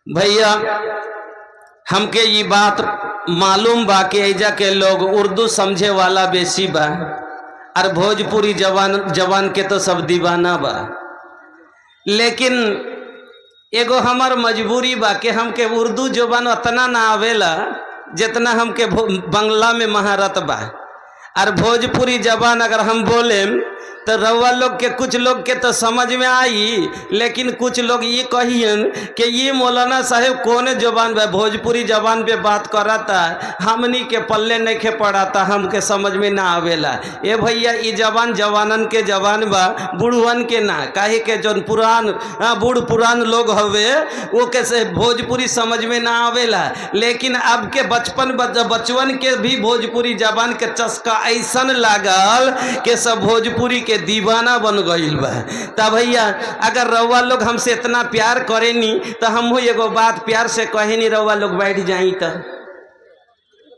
भैया हमके ये बात मालूम बा कि ऐजा के लोग उर्दू समझे वाला बेसी बा और भोजपुरी जवान के तो सब दीवाना बा। लेकिन एगो हमार मजबूरी बा कि हमके उर्दू जबान उतना ना आवेला जितना हमके बंगला में महारत बा। और भोजपुरी जबान अगर हम बोले तो रउआ लोग के कुछ लोग के तो समझ में आई, लेकिन कुछ लोग ये कहियन कि ये मौलाना साहेब कौन जबान बा भोजपुरी जबान पे बात कराता, हमनी के पल्ले नहीं खे पड़ाता, हमके समझ में ना आवेला। ए भैया ये जबान जवानन के जबान बा, बुढ़वन के ना। काहे के जो पुरान बूढ़ पुरान लोग हवे वो कैसे भोजपुरी समझ में ना आवेला। लेकिन अब के बचवन के भी भोजपुरी जबान के चस्का ऐसन लागल कि सब भोजपुरी के दीवाना बन गईल बा। तब भैया अगर रउआ लोग हमसे इतना प्यार करेनी तो हम एगो बात प्यार से कहेनी, रउआ लोग बैठ जाई। तो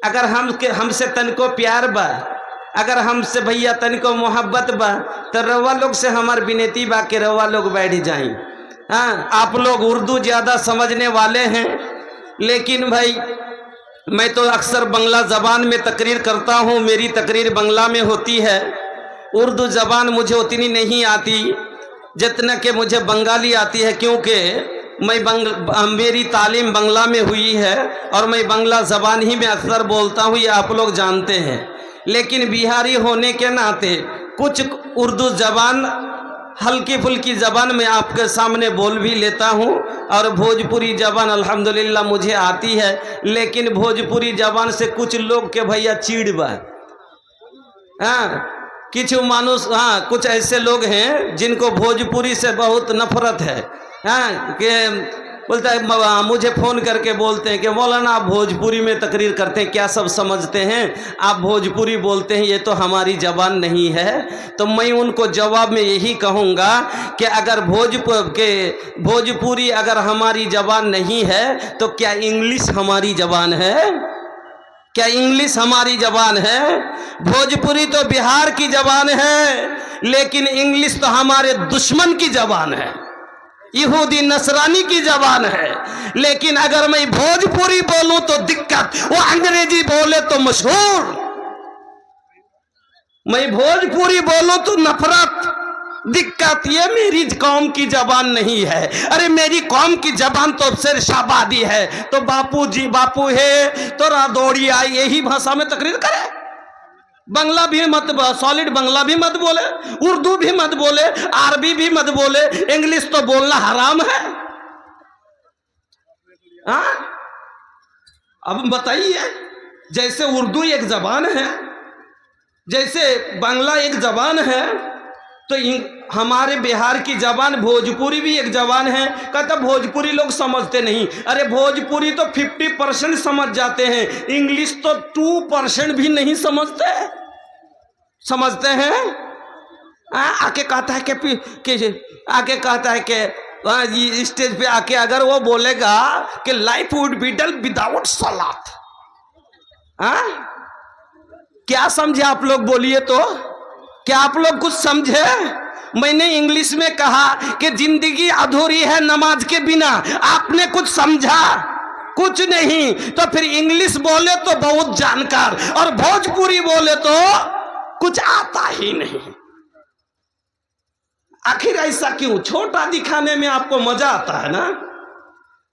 अगर हमसे तनको प्यार बा, अगर हमसे भैया तनको मोहब्बत बा, तो रउआ लोग से हमार विनती बा कि रउआ लोग बैठ जाई। हाँ, आप लोग उर्दू ज़्यादा समझने वाले हैं, लेकिन भाई मैं तो अक्सर बांग्ला ज़बान में तकरीर करता हूँ, मेरी तकरीर बांग्ला में होती है। उर्दू ज़बान मुझे उतनी नहीं आती जितना कि मुझे बंगाली आती है, क्योंकि मेरी तालीम बांग्ला में हुई है और मैं बांग्ला ज़बान ही में अक्सर बोलता हूँ, ये आप लोग जानते हैं। लेकिन बिहारी होने के नाते कुछ उर्दू ज़बान हल्की फुल्की ज़बान में आपके सामने बोल भी लेता हूँ, और भोजपुरी ज़बान अल्हम्दुलिल्लाह मुझे आती है। लेकिन भोजपुरी ज़बान से कुछ लोग के भैया चिढ़ बा। हाँ, कुछ मानुस, हाँ कुछ ऐसे लोग हैं जिनको भोजपुरी से बहुत नफरत है। हाँ, कि बोलता है, मुझे फ़ोन करके बोलते हैं कि मौलाना आप भोजपुरी में तकरीर करते हैं, क्या सब समझते हैं, आप भोजपुरी बोलते हैं, ये तो हमारी ज़बान नहीं है। तो मैं उनको जवाब में यही कहूँगा कि अगर भोजपुरी अगर हमारी ज़बान नहीं है तो क्या इंग्लिश हमारी ज़बान है? क्या इंग्लिश हमारी ज़बान है? भोजपुरी तो बिहार की ज़बान है, लेकिन इंग्लिश तो हमारे दुश्मन की ज़बान है, यहूदी नसरानी की ज़बान है। लेकिन अगर मैं भोजपुरी बोलूं तो दिक्कत, वो अंग्रेजी बोले तो मशहूर, मैं भोजपुरी बोलूं तो नफरत, दिक्कत। ये मेरी कौम की जबान नहीं है। अरे मेरी कौम की जबान तो सिर शाबादी है, तो बापू जी बापू है तो रादौड़ी आई, यही भाषा में तकरीर करे। बंगला भी मत, सॉलिड बंगला भी मत बोले, उर्दू भी मत बोले, अरबी भी मत बोले, इंग्लिश तो बोलना हराम है। हाँ, अब बताइए, जैसे उर्दू एक जबान है, जैसे बांग्ला एक जबान है, तो हमारे बिहार की जबान भोजपुरी भी एक जबान है। कहता भोजपुरी लोग समझते नहीं। अरे भोजपुरी तो 50% समझ जाते हैं, इंग्लिश तो 2% भी नहीं समझते हैं। आके कहता है कि स्टेज पे आके अगर वो बोलेगा कि life would be dull without salat, क्या समझे आप लोग? बोलिए तो, क्या आप लोग कुछ समझे? मैंने इंग्लिश में कहा कि जिंदगी अधूरी है नमाज के बिना, आपने कुछ समझा? कुछ नहीं। तो फिर इंग्लिश बोले तो बहुत जानकार, और भोजपुरी बोले तो कुछ आता ही नहीं। आखिर ऐसा क्यों? छोटा दिखाने में आपको मजा आता है ना।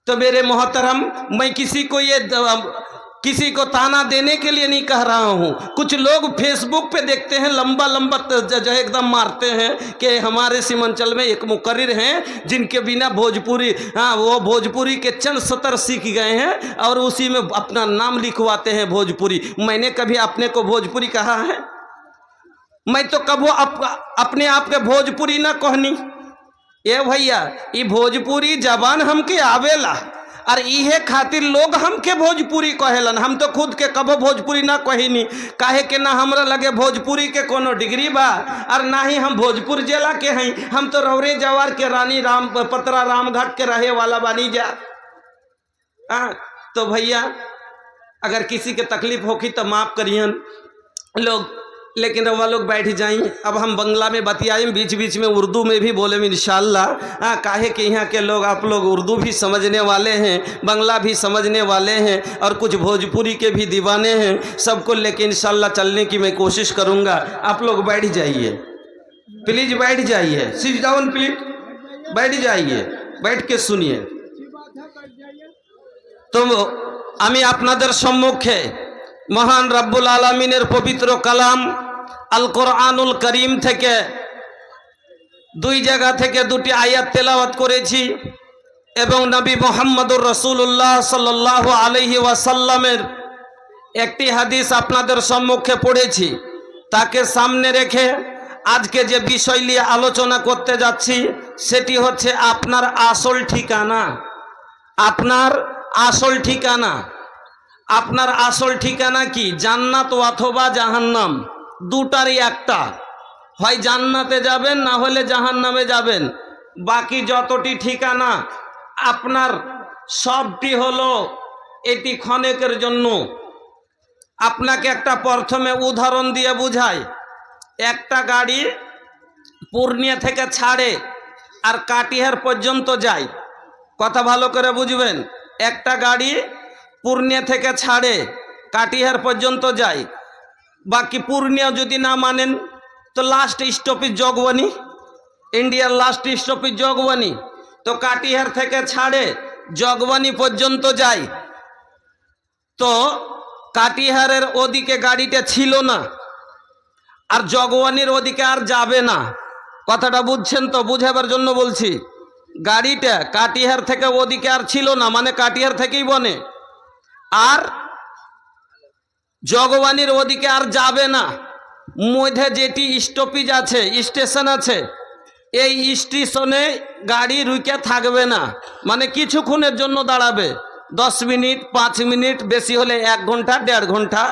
तो मेरे मोहतरम, मैं किसी को ताना देने के लिए नहीं कह रहा हूँ। कुछ लोग फेसबुक पे देखते हैं, लंबा लंबा जो है एकदम मारते हैं कि हमारे सीमांचल में एक मुकर्रिर हैं जिनके बिना भोजपुरी, हाँ वो भोजपुरी के चंद सतर सीख गए हैं और उसी में अपना नाम लिखवाते हैं भोजपुरी। मैंने कभी अपने को भोजपुरी कहा है? मैं तो कबो अपने आप के भोजपुरी ना कहनी। ये भैया, ये भोजपुरी जबान हमके आवेला, और इहे खातिर लोग हमके भोजपुरी कहेलन। हम तो खुद के कबो भोजपुरी ना कहिनी, काहे के ना हमरा लगे भोजपुरी के कोनो डिग्री बा, और ना ही हम भोजपुर जिला के हैं। हम तो रौरे जवार के रानी पतरा रामघाट के रहे वाला बानी जा। तो भैया अगर किसी के तकलीफ होगी तो माफ़ करियन। लोग लेकिन रवा लोग बैठ जाएं। अब हम बंगला में बतियाएं, बीच बीच में उर्दू में भी बोले इंशाअल्लाह। काहे कि यहाँ के लोग, आप लोग उर्दू भी समझने वाले हैं, बंगला भी समझने वाले हैं और कुछ भोजपुरी के भी दीवाने हैं सबको लेके इंशाअल्लाह चलने की मैं कोशिश करूँगा। आप लोग बैठ जाइए प्लीज़, बैठ जाइए, सिट डाउन प्लीज, बैठ जाइए, बैठ के सुनिए। तो আমি আপনাদের সম্মুখে মহান রব্বুল আলামিনের পবিত্র কালাম আল কোরআনুল করিম থেকে দুই জায়গা থেকে দুটি আয়াত তেলাওয়াত করেছি এবং নবী মুহাম্মদুর রাসূলুল্লাহ সাল্লাল্লাহু আলাইহি ওয়াসাল্লামের একটি হাদিস আপনাদের সম্মুখে পড়েছি। তাকে সামনে রেখে আজকে যে বিষয় নিয়ে আলোচনা করতে যাচ্ছি সেটি হচ্ছে আপনার আসল ঠিকানা। আপনার আসল ঠিকানা, আপনার আসল ঠিকানা কি? জান্নাত অথবা জাহান্নাম, দুটারই একটা, হয় জান্নাতে যাবেন না হলে জাহান্নামে যাবেন। বাকি যতটি ঠিকানা আপনার সবটি হলো এটি ক্ষণিকের জন্য। আপনাকে একটা প্রথমে উদাহরণ দিয়ে বুঝাই। একটা গাড়ি পূর্ণিয়া থেকে ছাড়ে আর কাটিহার পর্যন্ত যায়, কথা ভালো করে বুঝবেন। একটা গাড়ি পূর্ণিয়া থেকে ছাড়ে কাটিহার পর্যন্ত যায়, বাকি পূর্ণিয়া যদি না মানেন তো লাস্ট স্টপেজ জগবানি, ইন্ডিয়ার লাস্ট স্টপেজ জগবানি। তো কাটিহার থেকে ছাড়ে জগবানি পর্যন্ত যায়। তো কাটিহারের ওদিকে গাড়িটা ছিল না আর জগবানির ওদিকে আর যাবে না, কথাটা বুঝছেন তো? বুঝাবার জন্য বলছি। গাড়িটা কাটিহার থেকে ওদিকে আর ছিল না, মানে কাটিহার থেকেই বনে, আর জগবানির ওদিকে আর যাবে না। মধ্যে যেটি স্টপেজ আছে, স্টেশন আছে, এই স্টেশনে গাড়ি রুকে থাকবে না, মানে কিছুক্ষণের জন্য দাঁড়াবে, 10 মিনিট 5 মিনিট, বেশি হলে 1 ঘন্টা 1.5 ঘন্টা,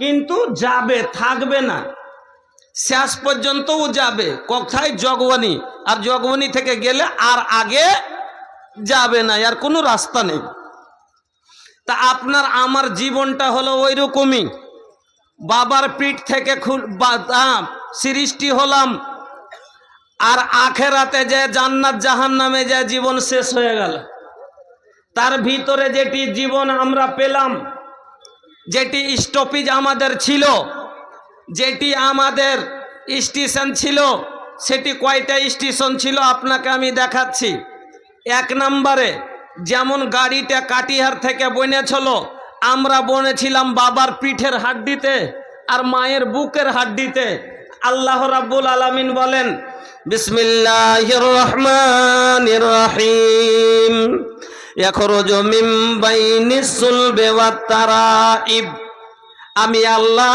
কিন্তু যাবে, থাকবে না, শেষ পর্যন্তও যাবে। কোথায়? জগবানি। আর জগবানি থেকে গেলে আর আগে যাবে না, আর কোনো রাস্তা নেই। তা আপনার আমার জীবনটা হলো ওই রকমই। বাবার পিঠ থেকে সৃষ্টি হলাম, আর আখেরাতে যে জান্নাত জাহান্নামে যে জীবন শেষ হয়ে গেল। তার ভিতরে যেটি জীবন আমরা পেলাম, যেটি স্টপেজ আমাদের ছিল, যেটি আমাদের স্টেশন ছিল, সেটি কয়টা স্টেশন ছিল আপনাকে আমি দেখাচ্ছি। 1 নম্বরে যেমন গাড়িটা কাটিহার থেকে বনেছিল, আমরা বনেছিলাম বাবার পিঠের হাড্ডিতে আর মায়ের বুকের হাড্ডিতে। আল্লাহ রাব্বুল আলামিন বলেন, বিসমিল্লাহির রহমানির রহিম, ইয়াখরুজু মিন বাইনিস সুলবি ওয়াত তারাইব। আমি আল্লাহ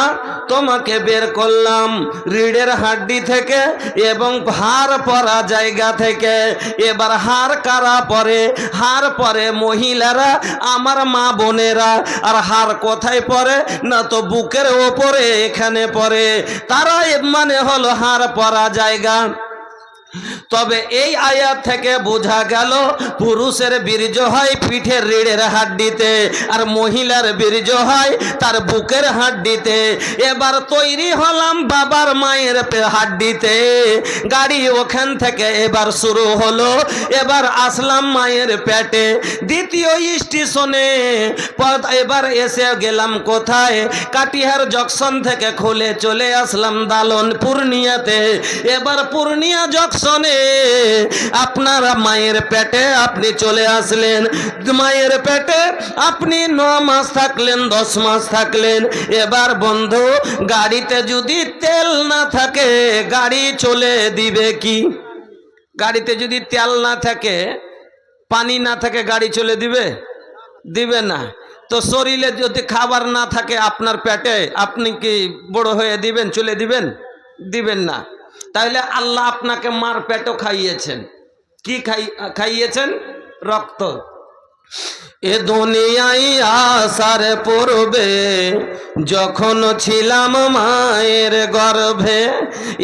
তোমাকে বের করলাম রিড়ের হাড্ডি থেকে এবং হাড় পরা জায়গা থেকে। এবার হাড় কারা পরে? হাড় পরে মহিলারা, আমার মা বোনেরা। আর হাড় কোথায় পরে? না তো বুকের ওপরে, এখানে পরে। তারা মানে হলো হাড় পরা জায়গা। তবে এই আয়াত থেকে বোঝা গেল পুরুষের বীর্য হয় পিঠের রিড়ের হাড্ডিতে আর মহিলার বীর্য হয় তার বুকের হাড্ডিতে। এবার তৈরি হলাম বাবার মায়ের হাড্ডিতে, গাড়ি ওখান থেকে এবার শুরু হলো। এবার আসলাম মায়ের পেটে, দ্বিতীয় স্টেশনে। এবার এসে গেলাম কোথায়? কাটিহার জংশন থেকে খুলে চলে আসলাম দালন পূর্ণিয়াতে। এবার পূর্ণিয়া জংশনে আপনার মায়ের পেটে আপনি চলে আসলেন। মায়ের পেটে আপনি 9 মাস থাকলেন, 10 মাস থাকলেন। এবার বন্ধু, গাড়িতে যদি তেল না থাকে গাড়ি চলে দিবে কি? গাড়িতে যদি তেল না থাকে, পানি না থাকে, গাড়ি চলে দিবে? দিবে না। তো শরীরে যদি খাবার না থাকে আপনার পেটে, আপনি কি বড় হয়ে দিবেন? চলে দিবেন? দিবেন না। তাহলে আল্লাহ আপনাকে মার পেটও খাইয়েছেন। কি খাইয়েছেন? রক্ত। এ দুনিয়ায় আসার পূর্বে যখন ছিলাম মায়ের গর্ভে,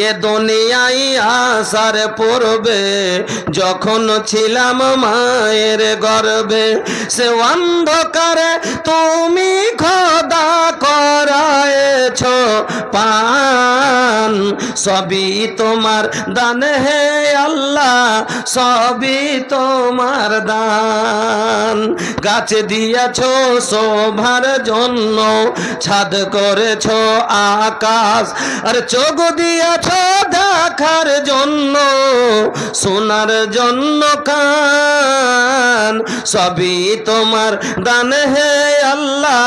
এ দুনিয়ায় আসার পূর্বে যখন ছিলাম মায়ের গর্ভে, সে অন্ধকারে তুমি খোদা করায়েছ পান, সবই তোমার দান হে আল্লাহ, সবই তোমার দান। গাছ দিয়েছ শোভার জন্য, ছাদ করেছ আকাশ, আর চোখ দিয়েছ দেখার জন্য, শোনার জন্য কান, সবই তোমার দান হে আল্লাহ,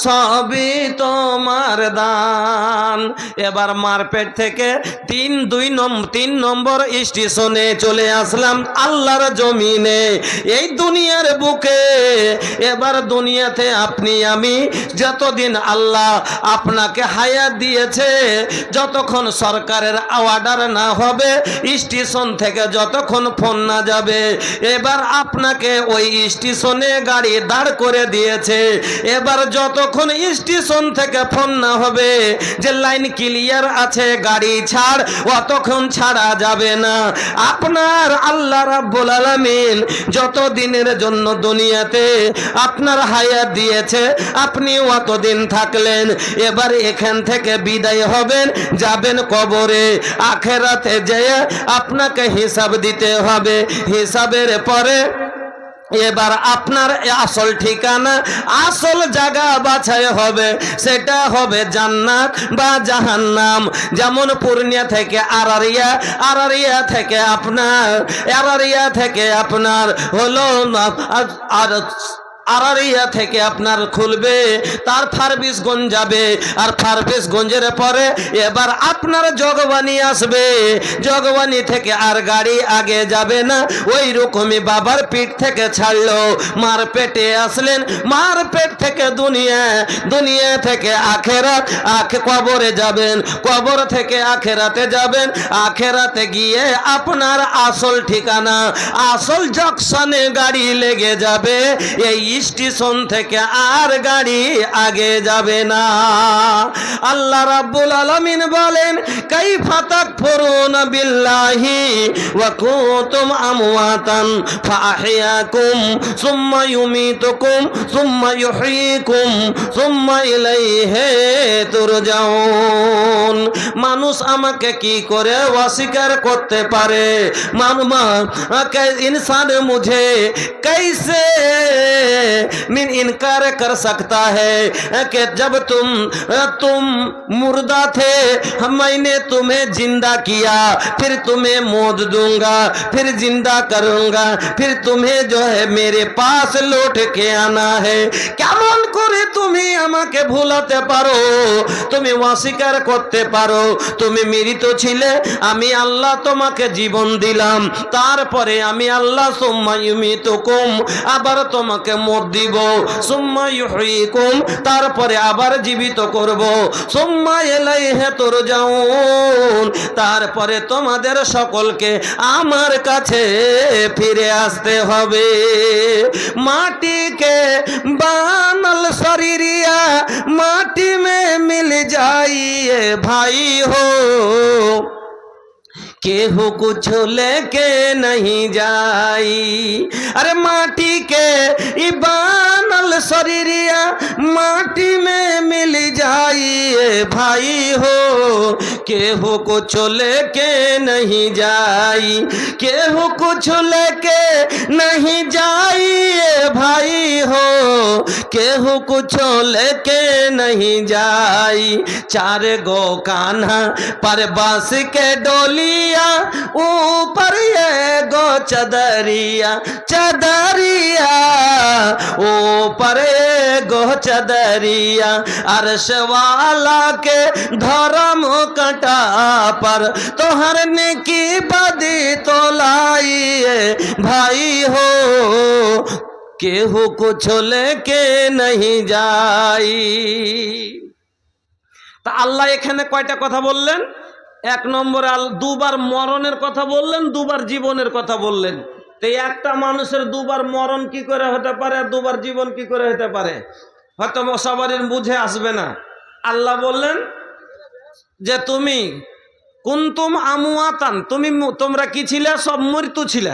সবই তোমার দান। এবার মারপেট থেকে 3 নম্বর স্টেশনে চলে আসলাম আল্লাহর জমিনে, এই দুনিয়ার বুকে। এবার দুনিয়াতে আপনি আমি যতদিন আল্লাহ আপনাকে হায়াত দিয়েছে, যতক্ষণ সরকারের অর্ডার না হবে, স্টেশন থেকে যতক্ষণ ফোন না যাবে, এবার আপনাকে ওই স্টেশনে গাড়ি দাঁড় করে দিয়েছে। এবার যতক্ষণ স্টেশন থেকে ফোন না হবে যে লাইন ক্লিয়ার আছে, গাড়ি ছাড়, অতক্ষণ ছাড়া যাবে না। আপনার আল্লাহ রাব্বুল আলামিন যত দিনের জন্য দুনিয়াতে আপনার হায়াত দিয়েছে, আপনি অতদিন থাকলেন। এবার এখান থেকে বিদায় হবেন, যাবেন কবরে। আখেরাতে যেয়ে আপনাকে হিসাব দিতে হবে। হিসাবের পরে এবার আপনার আসল ঠিকানা, আসল জায়গা বাছাই হবে, সেটা হবে জান্নাত বা জাহান্নাম। যেমন পূর্ণিয়া থেকে আরারিয়া, আরারিয়া থেকে আপনার হলো আর আরারিয়া থেকে আপনার খুলবে, তার ফারবিসগঞ্জ যাবে, আর ফারবিসগঞ্জের পরে এবার আপনার জগবানি আসবে। জগবানি থেকে আর গাড়ি আগে যাবে না। ওই রকমই বাবার পিঠ থেকে ছাড়লো, মার পেটে আসলেন, মার পেট থেকে দুনিয়া, দুনিয়া থেকে আখেরাত, কবরে যাবেন, কবর থেকে আখেরাতে যাবেন। আখেরাতে গিয়ে আপনার আসল ঠিকানা, আসল জংশনে গাড়ি লেগে যাবে। এই স্টেশন থেকে আর গাড়ি আগে যাবে না। আল্লাহ রাব্বুল আলামিন বলেন, কাইফা তাকফুরুনা বিল্লাহি ওয়া কুনতুম আমওয়াতান ফাআহইয়াকুম সুম্মা ইউমীতুকুম সুম্মা ইউহয়ীকুম সুম্মা ইলাইহি তুরজাউন। মানুষ আমাকে কি করে অস্বীকার করতে পারে? इंसान मुझे कैसे मिन इनकार कर सकता है कि जब तुम मुर्दा थे, मैंने तुम्हें जिंदा किया, फिर तुम्हें मौत दूंगा, फिर जिंदा करूंगा, फिर तुम्हें जो है मेरे पास लौट के आना है। কেমন করে তুমি আমাকে ভুলাতে পারো? তুমি অস্বীকার করতে পারো? তুমি মৃত ছিলে, আমি আল্লাহ তোমাকে জীবন দিলাম, তারপরে আমি আল্লাহ সুম্মা ইউমীতুকুম, আবার তোমাকে মত দিব, সুম্মা ইউহয়ীকুম, তারপরে আবার জীবিত করব, সুম্মা ইলাইহি তুরজাউন, তারপরে তোমাদের সকলকে আমার কাছে ফিরে আসতে হবে। মাটিকে বানাল শরীরিয়া, মাটি মে মিল যাইয়ে ভাই হো, केहू कुछ लेके नहीं जाई। अरे माटी के इबानल शरीरिया, माटी में मिल जाइए भाई हो, केहू कुछ लेके नहीं जाई, केहू कुछ लेके नहीं जाइए भाई हो, केहू कुछ लेके नहीं जाई। 4 गो कान्हा पर बांस के डोली, ऊपर ये गो चदरिया, चदरिया ऊपर ये गो चदरिया, अर्श वाला के धर्म कटा पर तो हरने की बदी तो लाइए भाई हो, केहू कुछ लेके नहीं जाई। তা আল্লাহ এখানে কয়টা কথা বললেন? 1 নম্বরে দুবার মরণের কথা বললেন, দুবার জীবনের কথা বললেন। তো একটা মানুষের দুবার মরণ কি করে হতে পারে, দুবার জীবন কি করে হতে পারে, হয়তো সবারই বুঝে আসবে না। আল্লাহ বললেন যে তুমি কুনতুম আমওয়াতান, তোমরা কি ছিলে? সব মৃত্যু ছিলে।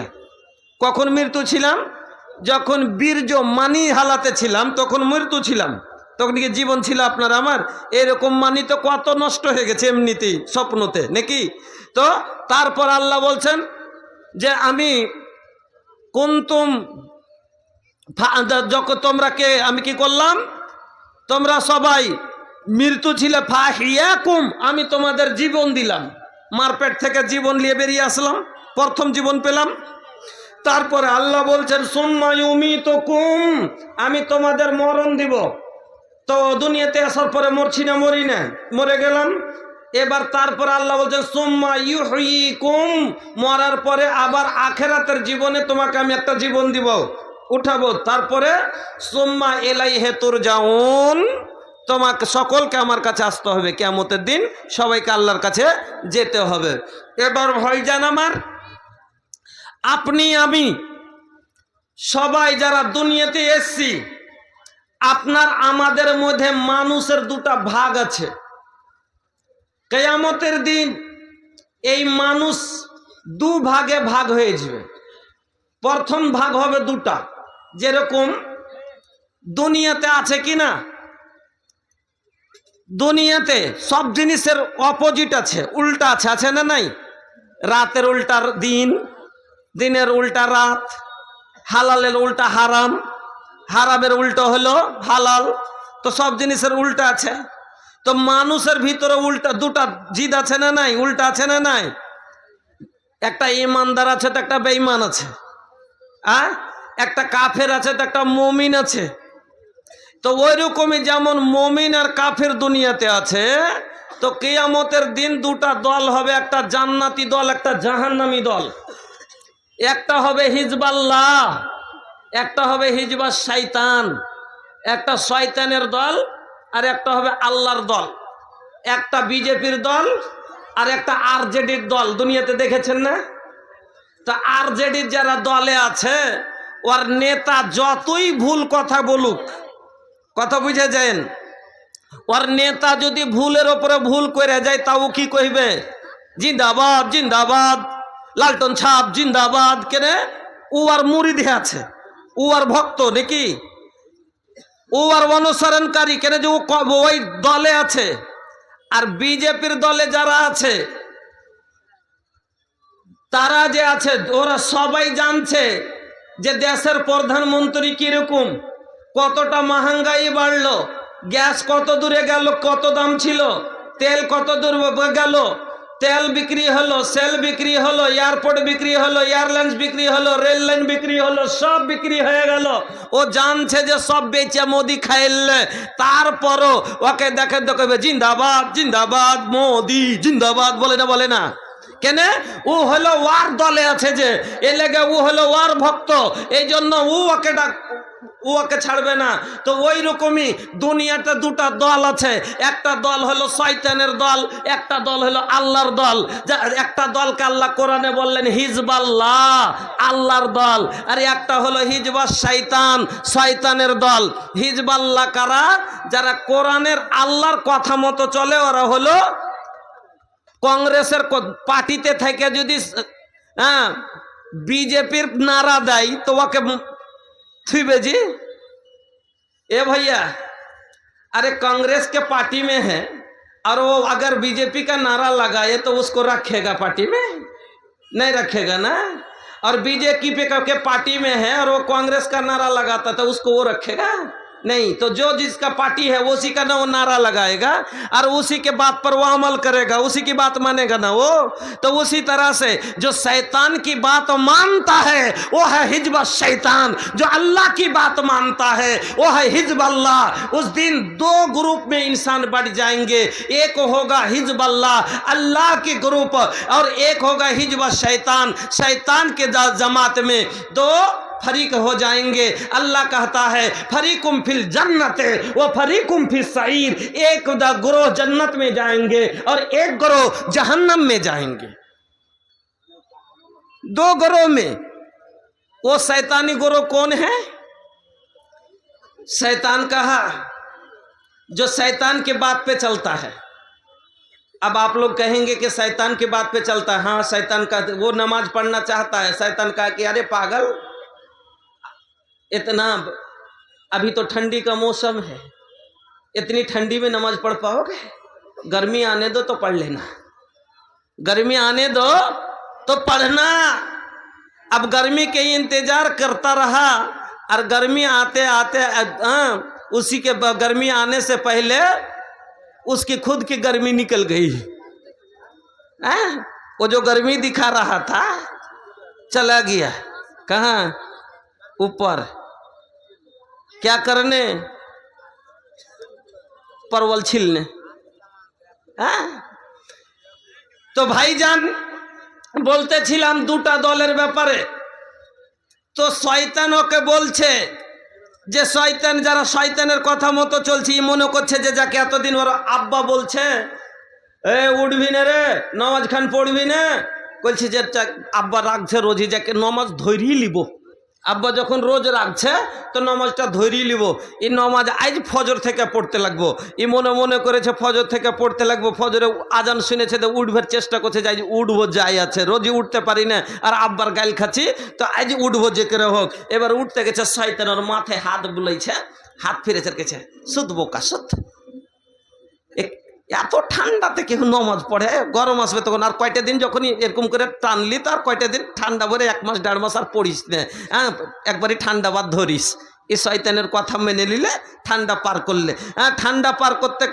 কখন মৃত্যু ছিলাম? যখন বীর্য মানি হালাতে ছিলাম তখন মৃত্যু ছিলাম, তখন কি জীবন ছিল আপনার আমার? এরকম মানি তো কত নষ্ট হয়ে গেছে এমনিতেই স্বপ্নতে নাকি। তো তারপর আল্লাহ বলছেন যে আমি কুনতুম, যখন আমি কি করলাম, তোমরা সবাই মৃত্যু ছিলে, ফাহিয়াকুম, আমি তোমাদের জীবন দিলাম। মারপেট থেকে জীবন নিয়ে বেরিয়ে আসলাম, প্রথম জীবন পেলাম। তারপরে আল্লাহ বলছেন সুম্মা ইউমিতুকুম, আমি তোমাদের মরণ দিব। তো দুনিয়াতে আসার পরে মরছি না? মরি না, মরে গেলাম। এবার তারপর আল্লাহ বলছেন সুম্মা ইউহয়িকুম, মরার পরে আবার আখিরাতের জীবনে তোমাকে আমি একটা জীবন দিব, উঠাবো। তারপরে সুম্মা ইলাইহি তুরজাউন, তোমাকে সকলকে আমার কাছে আসতে হবে, কিয়ামতের দিন সবাইকে আল্লাহর কাছে যেতে হবে। এবার ভাইজান আমার, আপনি আমি সবাই যারা দুনিয়াতে এসছি, আপনার আমাদের মধ্যে মানুষের দুটা ভাগ আছে। কিয়ামতের দিন এই মানুষ দু ভাগে ভাগ হয়ে যাবে। প্রথম ভাগ হবে দুটা, যেরকম দুনিয়াতে আছে কি না, দুনিয়াতে সব জিনিসের অপোজিট আছে, উল্টা আছে, আছে না নাই? রাতের উল্টা দিন, দিনের উল্টা রাত, হালালের উল্টা হারাম, হারামের উল্টো হলো হালাল। তো সব জিনিসের উল্টা আছে। তো মানুষের ভিতরে উল্টা দুটা জিদ আছে না নাই, উল্টা আছে না নাই? একটা ইমানদার আছে তো একটা বেঈমান আছে, একটা কাফের আছে তো একটা মুমিন আছে। তো ওই রকমই যেমন মুমিন আর কাফের দুনিয়াতে আছে, তো কিয়ামতের দিন দুটা দল হবে, একটা জান্নাতি দল, একটা জাহান্নামী দল। একটা হবে হিজবাল্লাহ, একটা হবে হিজবাস শয়তান। একটা শয়তানের দল আর একটা হবে আল্লাহর দল। একটা বিজেপির দল আর একটা আরজেডির দল, দুনিয়াতে দেখেছেন না? তো আরজেডির যারা দলে আছে, ওর নেতা যতই ভুল কথা বলুক, কথা বুঝে যান, ওর নেতা যদি ভুলের ওপরে ভুল করে যায় তাও কি কইবে? জিন্দাবাদ জিন্দাবাদ, লালটন ছাপ জিন্দাবাদ। কেনে? ও আর মুরিদ আছে, ও আর ভক্ত নাকি, ও আর অনুসরণকারী, কেন যে ও ওই দলে আছে। আর বিজেপির দলে যারা আছে, তারা যে আছে, ওরা সবাই জানছে যে দেশের প্রধানমন্ত্রী কিরকম, কতটা মহাঙ্গাই বাড়লো, গ্যাস কত দূরে গেল, কত দাম ছিল, তেল কত দূর গেল, তেল বিক্রি হলো, সেল বিক্রি হলো, এয়ারপোর্ট বিক্রি হলো, এয়ারলাইন্স বিক্রি হলো, রেল লাইন বিক্রি হলো, সব বিক্রি হয়ে গেল। ও জানছে যে সব বেচে মোদি খাইলে, তারপরও ওকে দেখে দেখবে জিন্দাবাদ জিন্দাবাদ, মোদি জিন্দাবাদ, বলে না? বলে না? কেন? ও হলো ওয়ার দলে আছে, যে এ লেগে ও হলো ওয়ার ভক্ত, এই জন্য ওকে ছাড়বে না। তো ওই রকমই দুনিয়াতে দুটা দল আছে, একটা দল হলো শয়তানের দল, একটা দল হলো আল্লাহর দল। একটা দলকে আল্লাহ কোরআনে বললেন হিজবাল্লাহ, আল্লাহর দল, আর একটা হলো হিজবাস শয়তান, শয়তানের দল। হিজবাল্লাহ কারা? যারা কোরআনের আল্লাহর কথা মতো চলে, ওরা হলো কংগ্রেসের পার্টিতে থেকে যদি বিজেপির নারা দেয় তো ওকে थी जी। ए भैया, अरे कांग्रेस के पार्टी में है और वो अगर बीजेपी का नारा लगाए तो उसको रखेगा पार्टी में? नहीं रखेगा ना। और बीजेपी के पार्टी में है और वो कांग्रेस का नारा लगाता तो उसको वो रखेगा नहीं। तो जो जिसका पार्टी है उसी का ना वो नारा लगाएगा और उसी के बात पर वो अमल करेगा, उसी की बात मानेगा ना वो। तो उसी तरह से जो शैतान की बात मानता है वो है हिजब शैतान, जो अल्लाह की बात मानता है वो है हिजब अल्लाह। उस दिन दो ग्रुप में इंसान बढ़ जाएंगे, एक होगा हिजब अल्लाह, अल्लाह की ग्रुप, और एक होगा हिजब शैतान, शैतान के जमात में दो फरीक हो जाएंगे। अल्लाह कहता है फरीकुम फिल जन्नत व फरीकुम फिल सईर, एक ग्रोह जन्नत में जाएंगे और एक ग्रोह जहन्नम में जाएंगे। दो ग्रोह में वो शैतानी गुरु कौन है? शैतान कहा जो शैतान के बात पे चलता है। अब आप लोग कहेंगे कि शैतान की बात पे चलता है। हाँ, शैतान का वो नमाज पढ़ना चाहता है। शैतान कहा कि अरे पागल, इतना अभी तो ठंडी का मौसम है, इतनी ठंडी में नमाज पढ़ पाओगे? गर्मी आने दो तो पढ़ लेना, गर्मी आने दो तो पढ़ना। अब गर्मी के इंतजार करता रहा और गर्मी आते आते उसी के गर्मी आने से पहले उसकी खुद की गर्मी निकल गई। वो जो गर्मी दिखा रहा था चला गया कहाँ? ऊपर। क्या करने? परवल छिलने। तो भाईजान বলতে ছিলাম দুটা দলের ব্যাপারে। তো শয়তান ওকে বলছে যে শয়তান, যারা শয়তানের কথা মতো চলছে, মনে করছে যে যাকে এতদিন ওর আব্বা বলছে এ উঠবি না রে, নামাজ খান পড়বি না, বলছে যে আব্বা রাখছে রোজই, যাকে নামাজ ধরিয়ে লিব। আব্বা যখন রোজ রাখছে তো নামাজটা ধরিয়ে লিব। এই নামাজ আজ ফজর থেকে পড়তে লাগবো। এই মনে মনে করেছে ফজর থেকে পড়তে লাগবো। ফজরে আজান শুনেছে তো উঠবার চেষ্টা করছে যে আজ উঠবো, যাই আছে, রোজই উঠতে পারি না আর আব্বার গাইল খাচ্ছি, তো আজ উঠবো যে করে হোক। এবার উঠতে গেছে, শয়তানের মাথায় হাত বুলাইছে, হাত ফিরেছে, গেছে সুদ বোকা সুদ। এত ঠান্ডাতে কেউ নমাজ পড়ে? গরম আসবে তখন আর কয়টা দিন যখন এরকম করে টানলি তো আর কয়টা দিন ঠান্ডা ভরে 1 মাস 1.5 মাস আর পড়িস না। হ্যাঁ, একবারই ঠান্ডা বাদ ধরিস। এই শয়তানের কথা মেনে নিলে ঠান্ডা পার করলে, হ্যাঁ, ঠান্ডা পার করতে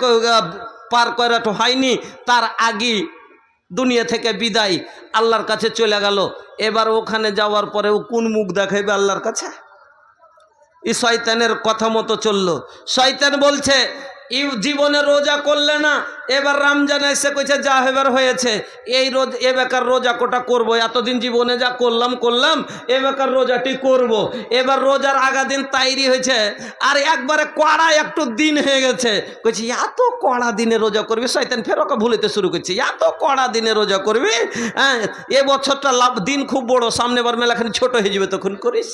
পার করা তো হয়নি, তার আগে দুনিয়া থেকে বিদায়, আল্লাহর কাছে চলে গেল। এবার ওখানে যাওয়ার পরে ও কোন মুখ দেখাইবে আল্লাহর কাছে? এই শয়তানের কথা মতো চললো। শয়তান বলছে জীবনে রোজা করলে না, এবার রমজান এসে কইছে যা হবার হয়েছে, এই রোজ এ বেকার রোজা কোটা করবো, এতদিন জীবনে যা করলাম এ বেকার রোজাটি করব। এবার রোজার আগা দিন তৈরি হয়েছে আর একবারে কড়া একটু দিন হয়ে গেছে, কইছে এত কড়া দিনে রোজা করবি? শয়তান ফের ওকে ভুলিতে শুরু করছে, এত কড়া দিনে রোজা করবি? হ্যাঁ, এ বছরটা দিন খুব বড়, সামনে বার মেলাখানি ছোট হয়ে যাবে, তখন করিস।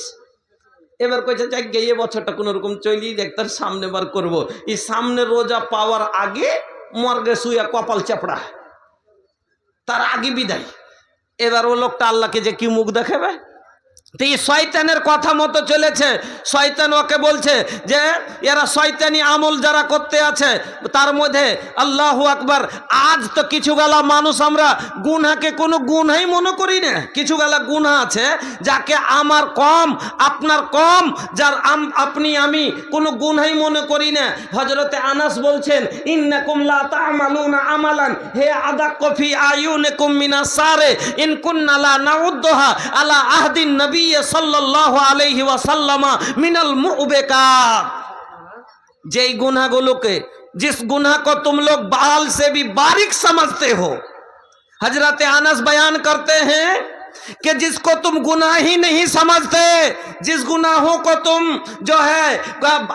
এবার কইছে যাক গে এ বছরটা কোনো রকম চলি দেখতার, সামনে বার করবো। এই সামনে রোজা পাওয়ার আগে মর্গে শুয়ে কপাল চাপড়া, তার আগে বিদায়। এবার ও লোকটা আল্লাহকে যে কি মুখ দেখাবে? তো এই শয়তানের কথা মতো চলেছে। শয়তান ওকে বলছে যে এরা শয়তানি আমল যারা করতে আছে তার মধ্যে আল্লাহু আকবার, আজ তো কিছু গালা মানুষ আমরা গুনাহকে কোনো গুনাহই মনে করি না। কিছু গালা গুনাহ আছে যাকে আমার কম আপনার কম, যার আপনি আমি কোনো গুনাহই মনে করি না। হযরতে আনাস বলছেন ইন্নাকুম লা তা'মালুনা আমালান হে আদাক্কু ফি আয়ুনিকুম মিনাস সারে ইন কুন্না লা নাউদ্দুহা আলা আহদিন নবী সাল্লাল্লাহু আলাইহি ওয়াসাল্লাম মিনাল মুবিকাত। যেই गुनाहগুলোকে, जिस गुनाह को तुम लोग बाल से भी बारीक समझते हो, हजरत अनस बयान करते हैं कि जिसको तुम गुनाह ही नहीं समझते, जिस गुनाहों को तुम जो है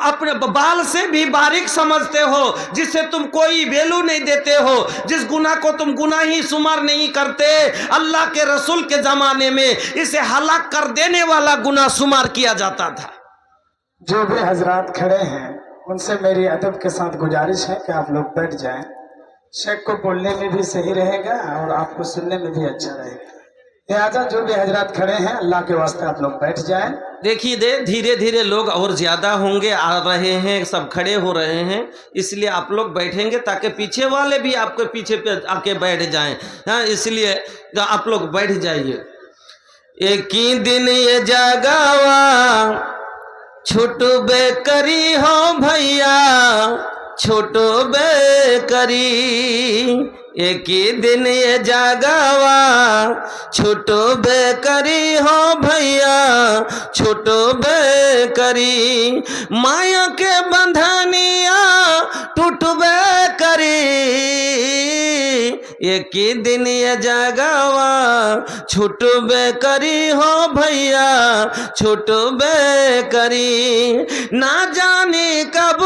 अपने बाल से भी बारीक समझते हो, जिससे तुम कोई वैल्यू नहीं देते हो, जिस गुनाह को तुम गुनाह ही शुमार नहीं करते, अल्लाह के रसूल के ज़माने में इसे हलाक कर देने वाला गुनाह शुमार किया जाता था। जो भी हजरात खड़े हैं उनसे मेरी अदब के साथ गुजारिश है कि आप लोग बैठ जाएं। शेख को बोलने में भी सही रहेगा और आपको सुनने में भी अच्छा रहेगा। लिहाजा जो भी हजरात खड़े हैं अल्लाह के वास्ते आप लोग बैठ जाएं। देखिए धीरे धीरे लोग और ज़्यादा होंगे, आ रहे हैं, सब खड़े हो रहे हैं, इसलिए आप लोग बैठेंगे ताकि पीछे वाले भी आपके पीछे पे आके बैठ जाएं। हाँ, इसलिए आप लोग बैठ जाइए। एक ही दिन ये जगावा छोटो बेकरी हो भैया, छोटो बेकरी, एक ही दिन ये जगावा छोटो बेकरी हो भैया, छोटो बेकरी, माया के बंधनिया टूटबे करी, एक ही दिन ये जगावा छोटो बेकरी हो भैया, छोटो बेकरी, ना जाने कब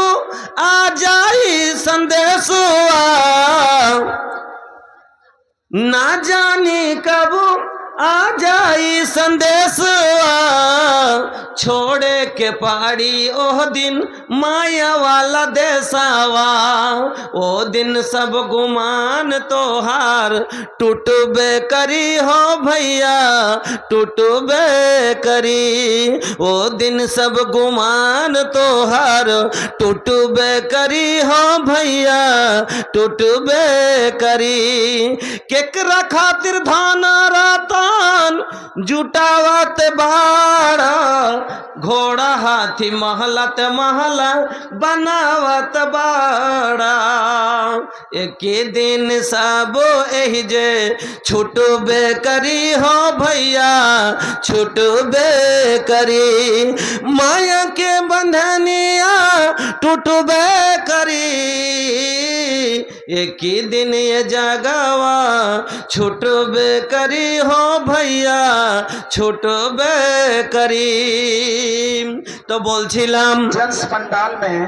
आ जाई संदेशवा, ना जाने कब आ जाई संदेश छोड़े के पाड़ी ओह दिन माया वाला देसावा। ओ दिन सब गुमान तोहार टूटबे करी हो भैया टूटबे करी। ओ दिन सब गुमान तोहार टूटबे करी हो भैया टूटबे करी। केकरा खातिर धाना रातान जुटावत बाड़ा घोड़ा हाथी महलत महला बनावत बाड़ा। एक दिन सब एही जे छुटबे करी हो भैया छुटबे करी। माया के बंधनिया टूटबे करी। एक ही दिन ये जगवा छुटबे करी हो भैया छुटबे करी। तो बोलছিলাম जन्स पंडाल में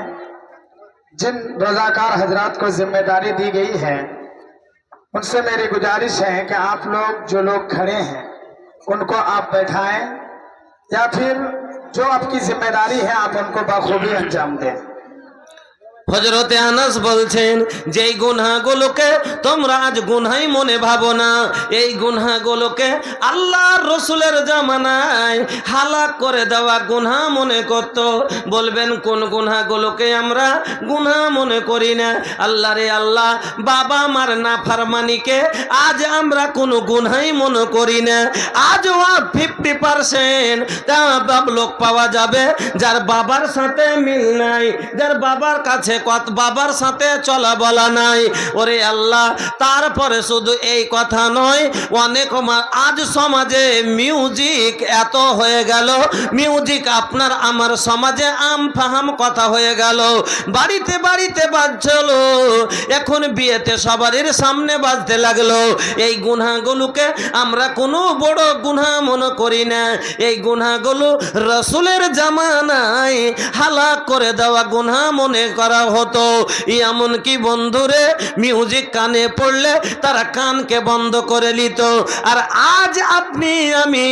जिन रोजाकार हजरात को जिम्मेदारी दी गई है उनसे मेरी गुजारिश है कि आप लोग जो लोग खड़े हैं उनको आप बैठाएं या फिर जो आपकी जिम्मेदारी है आप उनको बखूबी अंजाम दें। হযরতে আনাস বলছেন যেই গুনাহগুলোকে তোমরা আজ গুনাহই মনে ভাবো না, এই গুনাহগুলোকে আল্লাহর রাসূলের জামানায় হালাক করে দেওয়া গুনাহ মনে করত। বলবেন কোন গুনাহগুলোকে আমরা গুনাহ মনে করি না? আল্লাহ রে আল্লাহ, বাবা মার নাফরমানিকে আজ আমরা কোনো গুনাহই মনে করি না। আজ 50% লোক পাওয়া যাবে যার বাবার সাথে মিল নাই, যার বাবার কাছে বাবার সাথে চলা বলা নাই। ওরে আল্লাহ, তারপরে শুধু এই কথা নয়, অনেক আজ সমাজে মিউজিক এত হয়ে গেল, মিউজিক আপনার আমার সমাজে আমফাহাম কথা হয়ে গেল। বাড়িতে বাড়িতে বাজছিল, এখন বিয়েতে সবারই সামনে বাজতে লাগলো। এই গুনাহগুলোকে আমরা কোনো বড় গুনাহ মনে করি না। এই গুনাহগুলো রাসূলের জামানায় হালাক করে দেওয়া গুনাহ মনে করা হতো। এমনকি বন্ধুরে মিউজিক কানে পড়লে তারা কানকে বন্ধ করে নিত। আর আজ আপনি আমি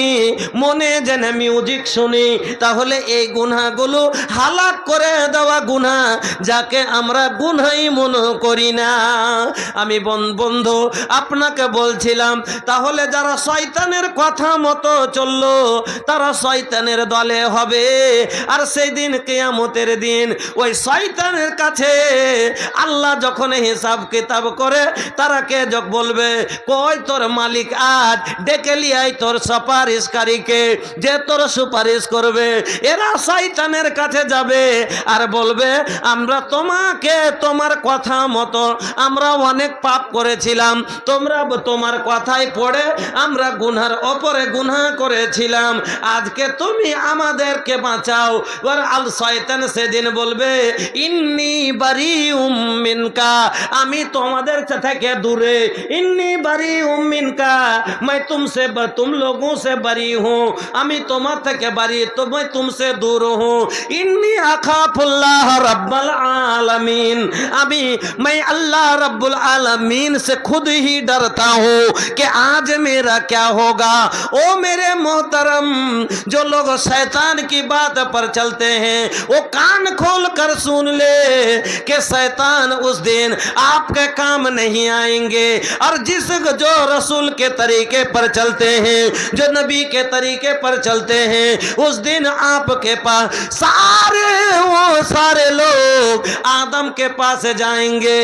মনে জেনে মিউজিক শুনি, তাহলে এই গুনাহগুলো হালাক করে দেওয়া গুনাহ, যাকে আমরা গুনাহই মনে করি না। আমি বন্ধু আপনাকে বলছিলাম, তাহলে যারা শয়তানের কথা মতো চললো তারা শয়তানের দলে হবে। আর সেই দিন কিয়ামতের দিন ওই শয়তানের কাছে আল্লাহ যখন হিসাব কিতাব করে, তারা কে যখন বলবে কই তোর মালিক, আজ ডেকে লিয়াই তোর সুপারিশকারীকে যে তোর সুপারিশ করবে। এরা শয়তানের কাছে যাবে আর বলবে আমরা তোমাকে তোমার কথা মতো আমরা অনেক পাপ করেছিলাম, তোমরা তোমার কথাই পড়ে আমরা গুনার ওপরে গুনাহ করেছিলাম, আজকে তুমি আমাদেরকে বাঁচাও। আর আল শয়তান সেদিন বলবে ইন্নী বারিউম মিনকা, আমি তোমাদের থেকে দূরে। ইন্নী বারিউম মিনকা, मैं तुमसे तुम लोगों से बरी हूँ, আমি তোমার থেকে বারি, তো मैं तुमसे दूर हूँ। इन्नी अखाफुल्लाह रब्बुल आलमीन, मैं अल्लाह रब्बुल आलमीन से खुद ही डरता हूँ कि आज मेरा क्या होगा। ओ मेरे मोहतरम, जो लोग शैतान की बात पर चलते हैं वो कान खोल कर सुन ले कि शैतान उस दिन आपके काम नहीं आएंगे। और जो रसूल के तरीके पर चलते हैं, जो नबी के तरीके पर चलते हैं, उस दिन आपके पास सारे लोग आदम के पास जाएंगे,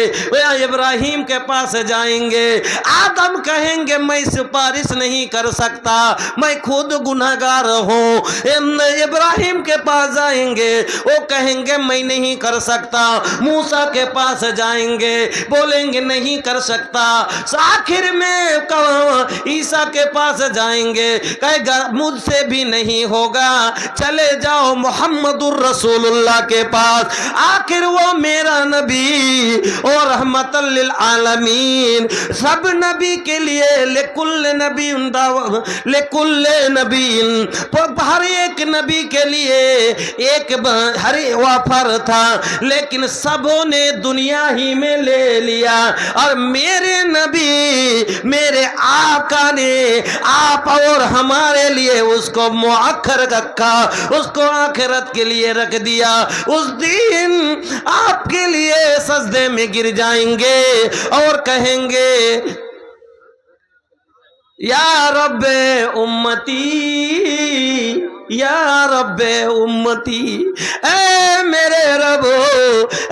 इब्राहिम के पास जाएंगे। आदम कहेंगे मैं सिफारिश नहीं कर सकता, मैं खुद गुनहगार हूँ। इब्राहिम के पास जाएंगे, वो कहेंगे मैं नहीं कर सकता। मूसा के पास जाएंगे, बोलेंगे नहीं कर सकता। आखिर में ईसा के पास जाएंगे, कहेगा मुझसे भी नहीं होगा, चले जाओ मोहम्मदुर रसूलुल्लाह के पास। आखिर वो मेरा नबी और रहमतल लिल आलमीन, सब नबी के लिए लेकुल्ले नबीन, हर एक नबी के लिए एक हर ऑफर था, लेकिन लेकिन सबों ने दुनिया ही में ले लिया। और मेरे नबी मेरे आका ने आप और हमारे लिए उसको मुअक्खर रखा, उसको आखिरत के लिए रख दिया। उस दिन आपके लिए सजदे में गिर जाएंगे और कहेंगे या रब्बे उम्मती, या रब्बे उम्मती, ऐ मेरे रबो,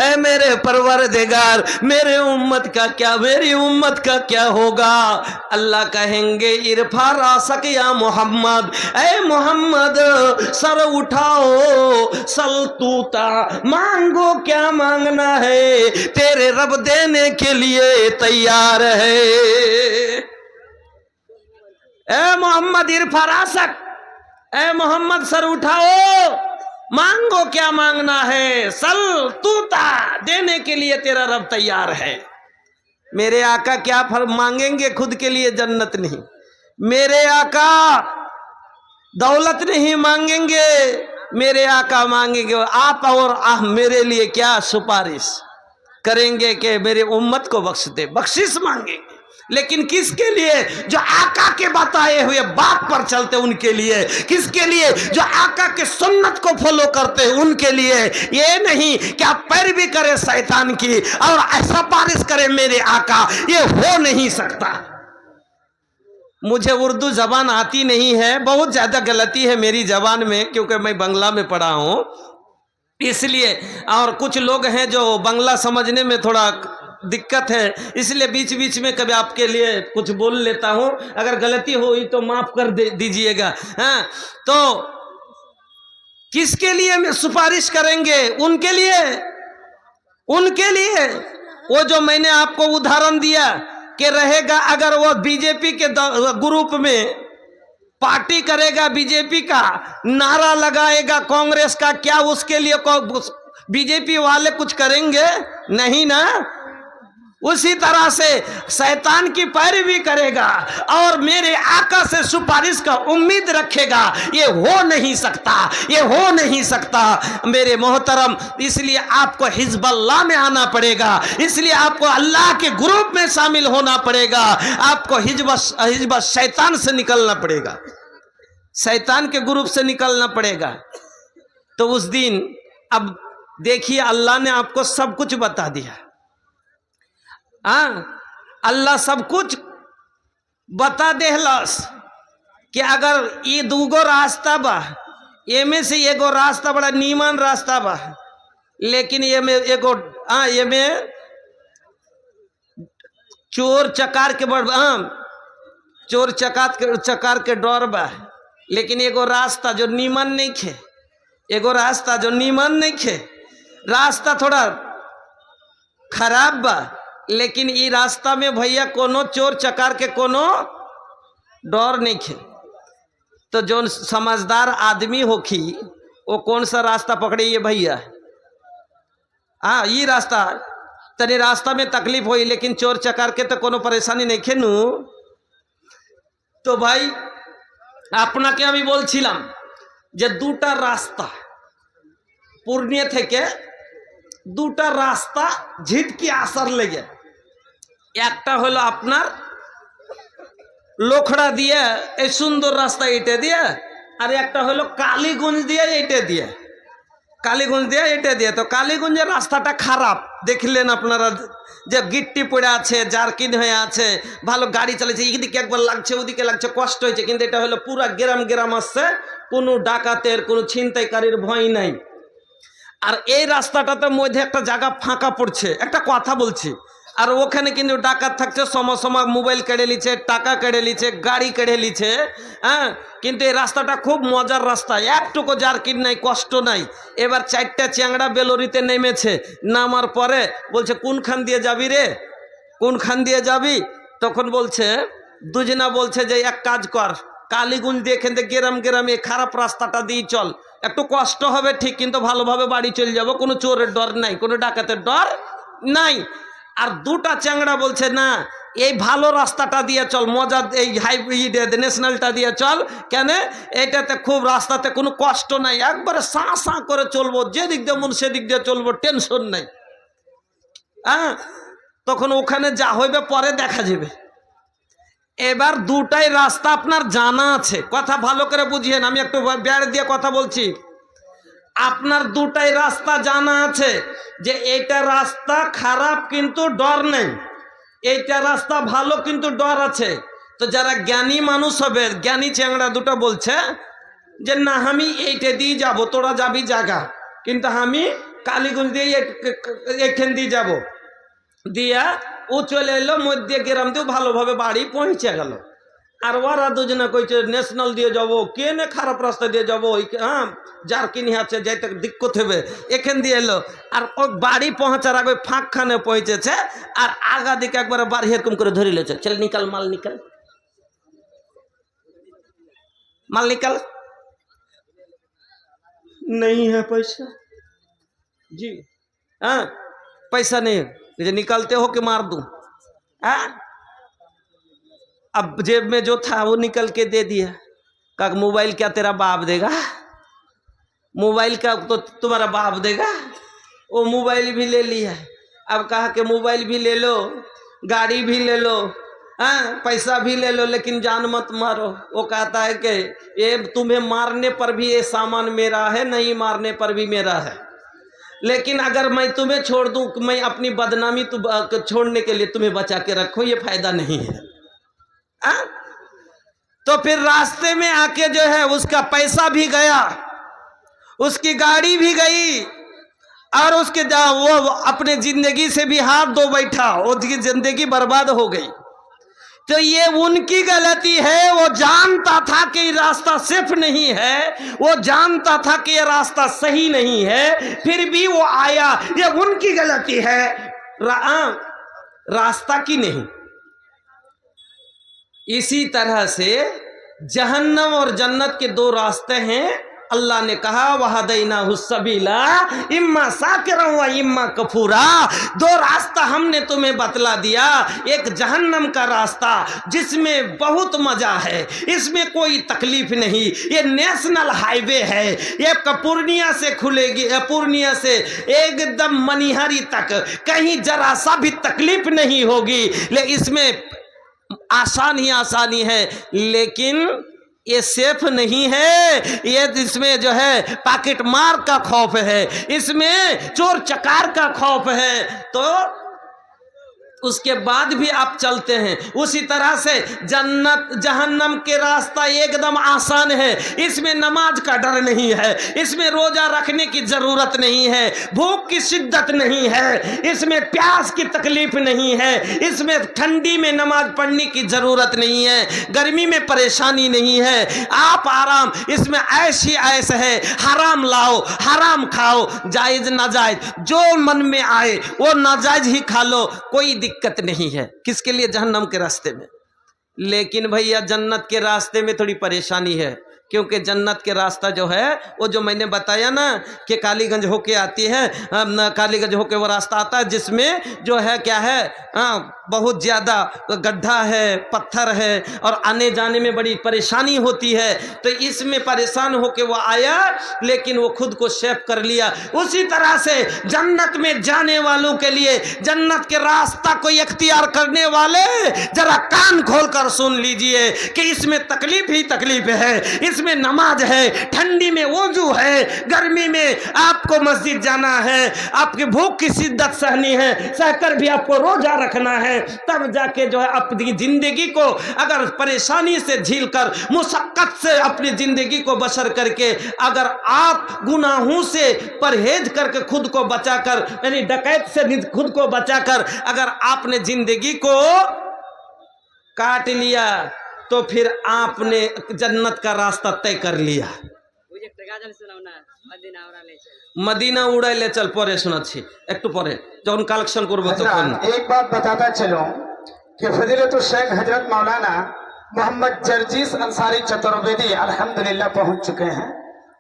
ऐ मेरे परवरदिगार, मेरे उम्मत का क्या, मेरी उम्मत का क्या होगा। अल्लाह कहेंगे इरफा रासक या मोहम्मद, ऐ मोहम्मद सर उठाओ, सल तूता, मांगो क्या मांगना है, तेरे रब देने के लिए तैयार है। ए मोहम्मद इरफा रासक, ए मोहम्मद सर उठाओ, मांगो क्या मांगना है, सल तूता, देने के लिए तेरा रब तैयार है। मेरे आका क्या मांगेंगे खुद के लिए? जन्नत नहीं। मेरे आका दौलत नहीं मांगेंगे, मेरे आका मांगेंगे आप और आह मेरे लिए क्या सुपारिश करेंगे कि मेरे उम्मत को बख्श दे, बख्शिश मांगेंगे। लेकिन किसके लिए? जो आका के बताए हुए बात पर चलते उनके लिए। किसके लिए? जो आका के सुन्नत को फॉलो करते उनके लिए। ये नहीं कि आप पैरवी करें शैतान की और ऐसा बारिश करें मेरे आका, ये हो नहीं सकता। मुझे उर्दू जबान आती नहीं है, बहुत ज्यादा गलती है मेरी जबान में, क्योंकि मैं बंगला में पढ़ा हूं इसलिए। और कुछ लोग हैं जो बंगला समझने में थोड़ा दिक्कत है, इसलिए बीच बीच में कभी आपके लिए कुछ बोल लेता हूं। अगर गलती हुई तो माफ कर दीजिएगा। हाँ, तो किसके लिए सुपारिश करेंगे? उनके लिए, उनके लिए। वो जो मैंने आपको उदाहरण दिया कि रहेगा, अगर वो बीजेपी के ग्रुप में पार्टी करेगा, बीजेपी का नारा लगाएगा कांग्रेस का, क्या उसके लिए बीजेपी वाले कुछ करेंगे? नहीं ना। उसी तरह से शैतान की पैरवी करेगा और मेरे आका से सुपारिश का उम्मीद रखेगा, ये हो नहीं सकता, ये हो नहीं सकता मेरे मोहतरम। इसलिए आपको हिजबुल्लाह में आना पड़ेगा, इसलिए आपको अल्लाह के ग्रुप में शामिल होना पड़ेगा, आपको हिजब शैतान से निकलना पड़ेगा, शैतान के ग्रुप से निकलना पड़ेगा। तो उस दिन अब देखिए अल्लाह ने आपको सब कुछ बता दिया। अल्लाह सब कुछ बता देहलस कि अगर ये दूगो रास्ता बा, ये में से एगो रास्ता बड़ा नीमन रास्ता बा, लेकिन ये में एगो ये में चोर चकार के बड़ चोर चकार के डर बा। लेकिन एगो रास्ता जो नीमन नहीं खे, एगो रास्ता जो नीमन नहीं खे, रास्ता थोड़ा खराब बा, लेकिन ई रास्ता में भैया कोनो चोर चकार के कोनो डर नहीं खे। तो जो समझदार आदमी होखी वो कौन सा रास्ता पकड़िए भैया? हाँ, ये रास्ता तनी रास्ता में तकलीफ हुई, लेकिन चोर चकार के तो कोनो परेशानी नहीं खेनू। तो भाई अपना के আমি বলছিলাম যে দুটা রাস্তা পূর্ণিয়া থেকে দুটা রাস্তা ঝিটকি আসার লেগে, একটা হলো আপনার লোখড়া দিয়ে এই সুন্দর রাস্তা এটা দিয়ে, আর একটা হলো কালীগঞ্জ দিয়ে এটা দিয়ে, কালীগঞ্জ দিয়ে এটা দিয়ে। তো কালীগঞ্জের রাস্তাটা খারাপ, দেখলেন আপনারা যে গিট্টি পড়ে আছে, জার্কিন হয়ে আছে, ভালো গাড়ি চালাচ্ছে, এইদিকে একবার লাগছে ওদিকে লাগছে, কষ্ট হয়েছে। কিন্তু এটা হলো পুরা গ্রাম গ্রাম আসছে, কোনো ডাকাতের কোনো ছিনতাইকারীর ভয় নাই। আর এই রাস্তাটাতে মধ্যে একটা জায়গা ফাঁকা পড়ছে, একটা কথা বলছি, আর ওখানে কিন্তু ডাকাত থাকছে, সময় সময় মোবাইল কেড়ে নিচ্ছে, টাকা কেড়ে নিচ্ছে, গাড়ি কেড়ে নিচ্ছে। হ্যাঁ, কিন্তু এই রাস্তাটা খুব মজার রাস্তা, একটুকু জার্কিন নাই, কষ্ট নাই। এবার চারটা চ্যাংড়া বেলুরিতে নেমেছে, নামার পরে বলছে কোনখান দিয়ে যাবি রে, কোনখান দিয়ে যাবি? তখন বলছে দুজনা বলছে যে এক কাজ কর, কালীগঞ্জ দিয়ে এখান থেকে গ্রাম গ্রামে খারাপ রাস্তাটা দিয়ে চল, একটু কষ্ট হবে ঠিক, কিন্তু ভালোভাবে বাড়ি চলে যাবো, কোনো চোরের ডর নাই, কোনো ডাকাতের ডর নাই। আর দুটা চ্যাংড়া বলছে না, এই ভালো রাস্তাটা দিয়ে চল, মজা এই ন্যাশনালটা দিয়ে চল। কেন? এটাতে খুব রাস্তাতে কোনো কষ্ট নাই, একবারে সাঁ সাঁ করে চলবো, যেদিক দিয়ে মন সেদিক দিয়ে চলবো, টেনশন নাই। হ্যাঁ, তখন ওখানে যা হইবে পরে দেখা যাবে। এবার দুটাই রাস্তা আপনার জানা আছে, কথা ভালো করে বুঝিয়েন, আমি একটু বেড় দিয়ে কথা বলছি। আপনার দুটাই রাস্তা জানা আছে যে এইটা রাস্তা খারাপ কিন্তু ডর নেই, এইটা রাস্তা ভালো কিন্তু ডর আছে। তো যারা জ্ঞানী মানুষ হবে, জ্ঞানী চ্যাংড়া দুটো বলছে যে না আমি এইটা দিয়ে যাব, তোরা যাবি জায়গা, কিন্তু আমি কালীগঞ্জ দিয়ে এখান দিয়ে যাব। দিয়া ও চলে এলো মধ্যে গ্রাম দিয়ে ভালোভাবে বাড়ি পৌঁছে গেল। আর ওরা দুজনে কইছে ন্যাশনাল দিয়ে যাবো, কে না খারাপ রাস্তা দিয়ে যাবো, হ্যাঁ যার কিনি আছে যাইতে দিক্কত হবে, এখান দিয়ে এলো। আর ও বাড়ি পৌঁছার আগে ফাঁকখানে পৌঁছেছে, আর আগা দিকে একবারে বাড়ি এরকম করে ধরে লেছে, চল নিকাল মাল নিকাল, মাল निकाल। नहीं है पैसा जी, हाँ पैसा नहीं है, मुझे निकालते हो कि मार दूं? हाँ, अब जेब में जो था वो निकल के दे दिया। कहा मोबाइल क्या तेरा बाप देगा? मोबाइल का तो तुम्हारा बाप देगा। वो मोबाइल भी ले लिया। अब कहा कि मोबाइल भी ले लो, गाड़ी भी ले लो, हाँ पैसा भी ले लो, लेकिन जान मत मारो। वो कहता है कि ये तुम्हें मारने पर भी ये सामान मेरा है, नहीं मारने पर भी मेरा है, लेकिन अगर मैं तुम्हें छोड़ दूं, मैं अपनी बदनामी छोड़ने के लिए तुम्हें बचा के रखो, ये फायदा नहीं है। तो फिर रास्ते में आके जो है उसका पैसा भी गया, उसकी गाड़ी भी गई, और उसके वो अपने जिंदगी से भी हाथ धो बैठा, उसकी जिंदगी बर्बाद हो गई। तो ये उनकी गलती है, वो जानता था कि ये रास्ता सिर्फ नहीं है, वो जानता था कि ये रास्ता सही नहीं है, फिर भी वो आया, ये उनकी गलती है, रास्ता की नहीं। इसी तरह से जहन्नम और जन्नत के दो रास्ते हैं। अल्लाह ने कहा वहदैना हुस्सबीला इम्मा शाकिरा व इम्मा कफूरा, दो रास्ता हमने तुम्हें बतला दिया। एक जहन्नम का रास्ता जिसमें बहुत मजा है, इसमें कोई तकलीफ नहीं, ये नेशनल हाईवे है, ये पूर्णिया से खुलेगी, पूर्णिया से एकदम मनिहारी तक कहीं जरा सा भी तकलीफ नहीं होगी। लेकिन इसमें आसानी है, लेकिन ये सेफ नहीं है, ये इसमें जो है पॉकेट मार का खौफ है, इसमें चोर चकार का खौफ है। तो उसके बाद भी आप चलते हैं। उसी तरह से जन्नत जहन्नम के रास्ता एकदम आसान है, इसमें नमाज का डर नहीं है, इसमें रोजा रखने की जरूरत नहीं है, भूख की शिद्दत नहीं है, इसमें प्यास की तकलीफ नहीं है, इसमें ठंडी में नमाज पढ़ने की जरूरत नहीं है, गर्मी में परेशानी नहीं है, आप आराम, इसमें ऐसी ऐश है, हराम लाओ हराम खाओ, जायज नाजायज जो मन में आए वो नाजायज ही खा लो, कोई दिक्कत नहीं है। किसके लिए? जहन्नम के रास्ते में। लेकिन भैया जन्नत के रास्ते में थोड़ी परेशानी है, क्योंकि जन्नत के रास्ता जो है वो जो मैंने बताया ना कि कालीगंज होके आती है, कालीगंज होके वो रास्ता आता है जिसमें जो है क्या है, बहुत ज़्यादा गड्ढा है, पत्थर है और आने जाने में बड़ी परेशानी होती है। तो इसमें परेशान होके वो आया, लेकिन वो खुद को सेफ कर लिया। उसी तरह से जन्नत में जाने वालों के लिए, जन्नत के रास्ता को इख्तियार करने वाले जरा कान खोलकर सुन लीजिए कि इसमें तकलीफ ही तकलीफ है, इसमें नमाज है, ठंडी में वजू है, गर्मी में आपको मस्जिद जाना है, आपकी भूख की शिद्दत सहनी है, सहकर भी आपको रोजा रखना है, तब जाके जो है अपनी जिंदगी को अगर परेशानी से झीलकर, मुशक्कत से अपनी जिंदगी को बसर करके, अगर आप गुनाहों से परहेज करके खुद को बचाकर, यानी डकैत से खुद को बचाकर अगर आपने जिंदगी को काट लिया तो फिर आपने जन्नत का रास्ता तय कर लिया। मदीना उड़ाइले चल परे शोनाচ্ছি একটু পরে যখন কালেকশন করব তখন। एक बात बताता चलो कि फजीलतुल शेख हजरत मौलाना मोहम्मद जर्जीस अंसारी चतुर्वेदी अल्हम्दुलिल्लाह पहुंच चुके हैं,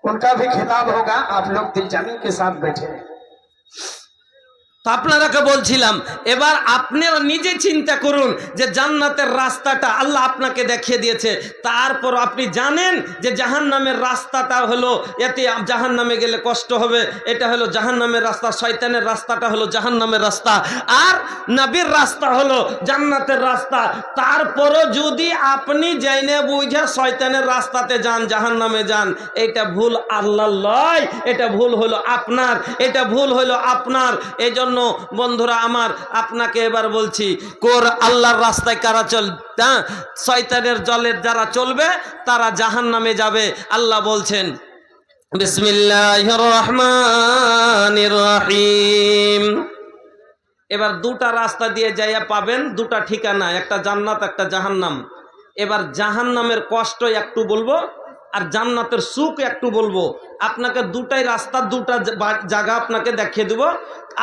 उनका भी खिताब होगा, आप लोग दिल जामी के साथ बैठे। তো আপনারাকে বলছিলাম, এবার আপনারা নিজে চিন্তা করুন যে জান্নাতের রাস্তাটা আল্লাহ আপনাকে দেখিয়ে দিয়েছে, তারপর আপনি জানেন যে জাহান্নামের রাস্তাটা হলো, এতে জাহান্নামে গেলে কষ্ট হবে, এটা হলো জাহান্নামের রাস্তা, শয়তানের রাস্তাটা হলো জাহান্নামের রাস্তা, আর নবীর রাস্তা হলো জান্নাতের রাস্তা। তারপরও যদি আপনি জেনে বুঝে শয়তানের রাস্তাতে যান, জাহান্নামে যান, এটা ভুল আল্লাহর লয়, এটা ভুল হলো আপনার, এটা ভুল হলো আপনার। এই জন্য বন্ধুরা আমার, আপনাকে এবার বলছি, আল্লাহর রাস্তায় কারা শয়তানের জলের যারা চলবে তারা জাহান্নামে যাবে। আল্লাহ বলছেন বিসমিল্লাহির রহমানির রহিম। এবার দুটা রাস্তা দিয়ে যাইয়া পাবেন দুটা ঠিকানা, একটা জান্নাত একটা জাহান্নাম। এবার জাহান্নামের কষ্ট একটু বলবো আর জান্নাতের সুখ একটু বলবো। আপনাকে দুটাই রাস্তা, দুটা জায়গা আপনাকে দেখিয়ে দেব।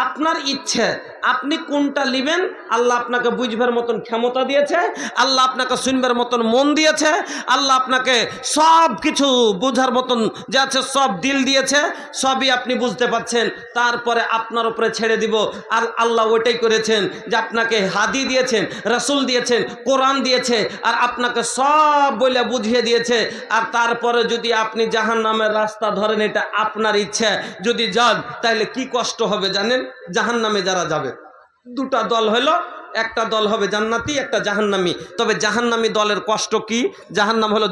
আপনার ইচ্ছে আপনি কোনটা নেবেন। আল্লাহ আপনাকে বুঝবার মতন ক্ষমতা দিয়েছে, আল্লাহ আপনাকে শুনবার মতন মন দিয়েছে, আল্লাহ আপনাকে সব কিছু বোঝার মতন যা আছে সব দিল দিয়েছে, সবই আপনি বুঝতে পাচ্ছেন। তারপরে আপনার উপরে ছেড়ে দিব। আর আল্লাহ ওইটাই করেছেন যে আপনাকে হাদি দিয়েছেন, রাসূল দিয়েছেন, কোরআন দিয়েছে, আর আপনাকে সব বলে বুঝিয়ে দিয়েছে। আর তারপরে যদি আপনি জাহান্নামের রাস্তা ধরেন, এটা আপনার ইচ্ছা, যদি যান তাহলে কি কষ্ট হবে জানেন? জাহান্নামে যারা যাবে দুটা দল হলো, একটা দল হবে জান্নাতি, একটা জাহান্নামী। তবে জাহান্নামী দলের কষ্ট কি? জাহান্নাম হলো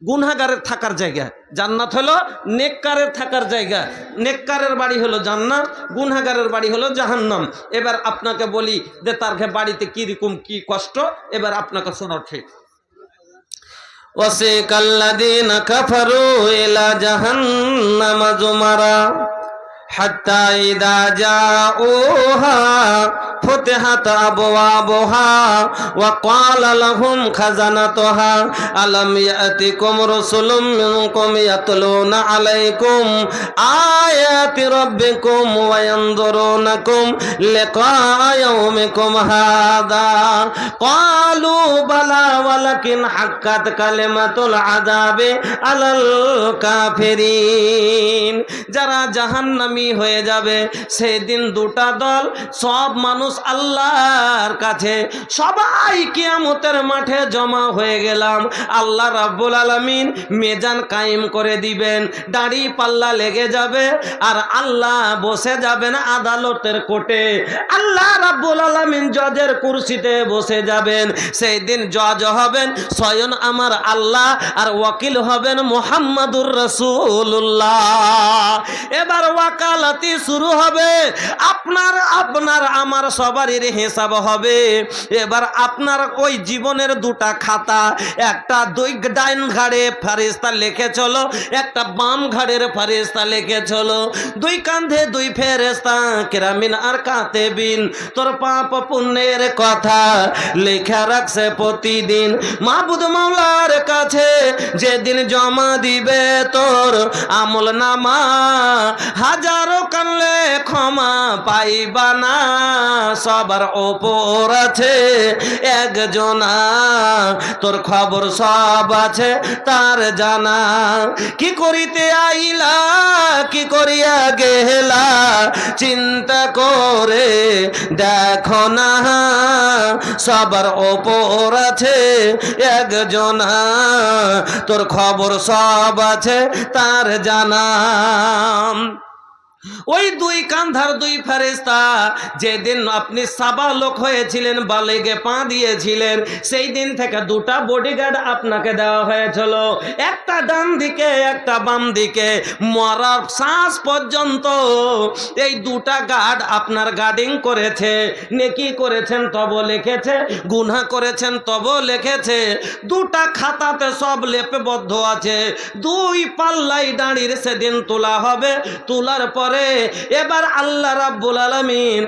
গুনাহগারের থাকার জায়গা, জান্নাত হলো নেককারের থাকার জায়গা। নেককারের বাড়ি হলো জান্নাত, গুনাহগারের বাড়ি হলো জাহান্নাম। এবার আপনাকে বলি যে তার বাড়িতে কিরকম কি কষ্ট, এবার আপনাকে শোনার ঠিক। وسيق الذين كفروا إلى جهنم زمرا حتى إذا جاءوها فتحت أبوابها وقال لهم خزنتها ألم يأتكم رسل منكم يتلون عليكم آيات ربكم وينظرونكم لقاء يومكم هذا قالوا بلى ولكن حقت كلمة العذاب على الكافرين। যারা জাহান্নামী হয়ে যাবে সেদিন দুটা দল, সব মানুষ আল্লাহর কাছে, সবাই কিয়ামতের মাঠে জমা হয়ে গেলাম। আল্লাহ রাব্বুল আলামিন মেজান কায়েম করে দিবেন, দাড়ি পাল্লা লেগে যাবে, আর আল্লাহ বসে যাবেন আদালতের কোর্টে। আল্লাহ রাব্বুল আলামিন জজের কুরসিতে বসে যাবেন। সেই দিন জজ হবেন স্বয়ং আমার আল্লাহ, আর ওয়াকিল হবেন মুহাম্মাদুর রাসূলুল্লাহ। এবার ওয়াকালাতি শুরু হবে, আপনার আমার সবারই হিসাব হবে। এবার আপনার ওই জীবনের দুটা খাতা, একটা দুই ডাইন ঘাড়ে ফেরেশতা লিখে চলো, একটা বাম ঘাড়ের ফেরেশতা লিখে চলো। দুই কাঁধে দুই ফেরেশতা কিরামিন আর কাতেবিন তোর পাপ পুণ্যের কথা লেখা রাখছে প্রতিদিন। মাবুদ মাওলার কাছে যেদিন জমা দিবে তোর আমল নামা, হাজারো কানলে ক্ষমা পাইবা না, সবার ওপর আছে একজনা, তোর খবর সব আছে তার জানা। কি করিতে আইলা কি করিয়া গেলা চিন্তা করে দেখো না, সবার ওপর আছে একজনা, তোর খবর সব আছে তার জানা। ওই দুই কাঁধার দুই ফেরেশতা যেদিন আপনি সাবালক হয়েছিলেন, বালেগে পা দিয়েছিলেন, সেই দিন থেকে দুটা বডিগার্ড আপনাকে দেওয়া হয়েছিল, একটা ডান দিকে একটা বাম দিকে, মরার শ্বাস পর্যন্ত এই দুটা গার্ড আপনার গার্ডিং করেছে। নেকি করেছেন তব লিখেছে, গুনাহ করেছেন তব লিখেছে। দুটা খাতাতে সব লেপবদ্ধ আছে। দুই পাল্লাই দাঁড়িয়ে সেদিন তোলা হবে। তোলার পর এবার আল্লাহ রাব্বুল আলামিন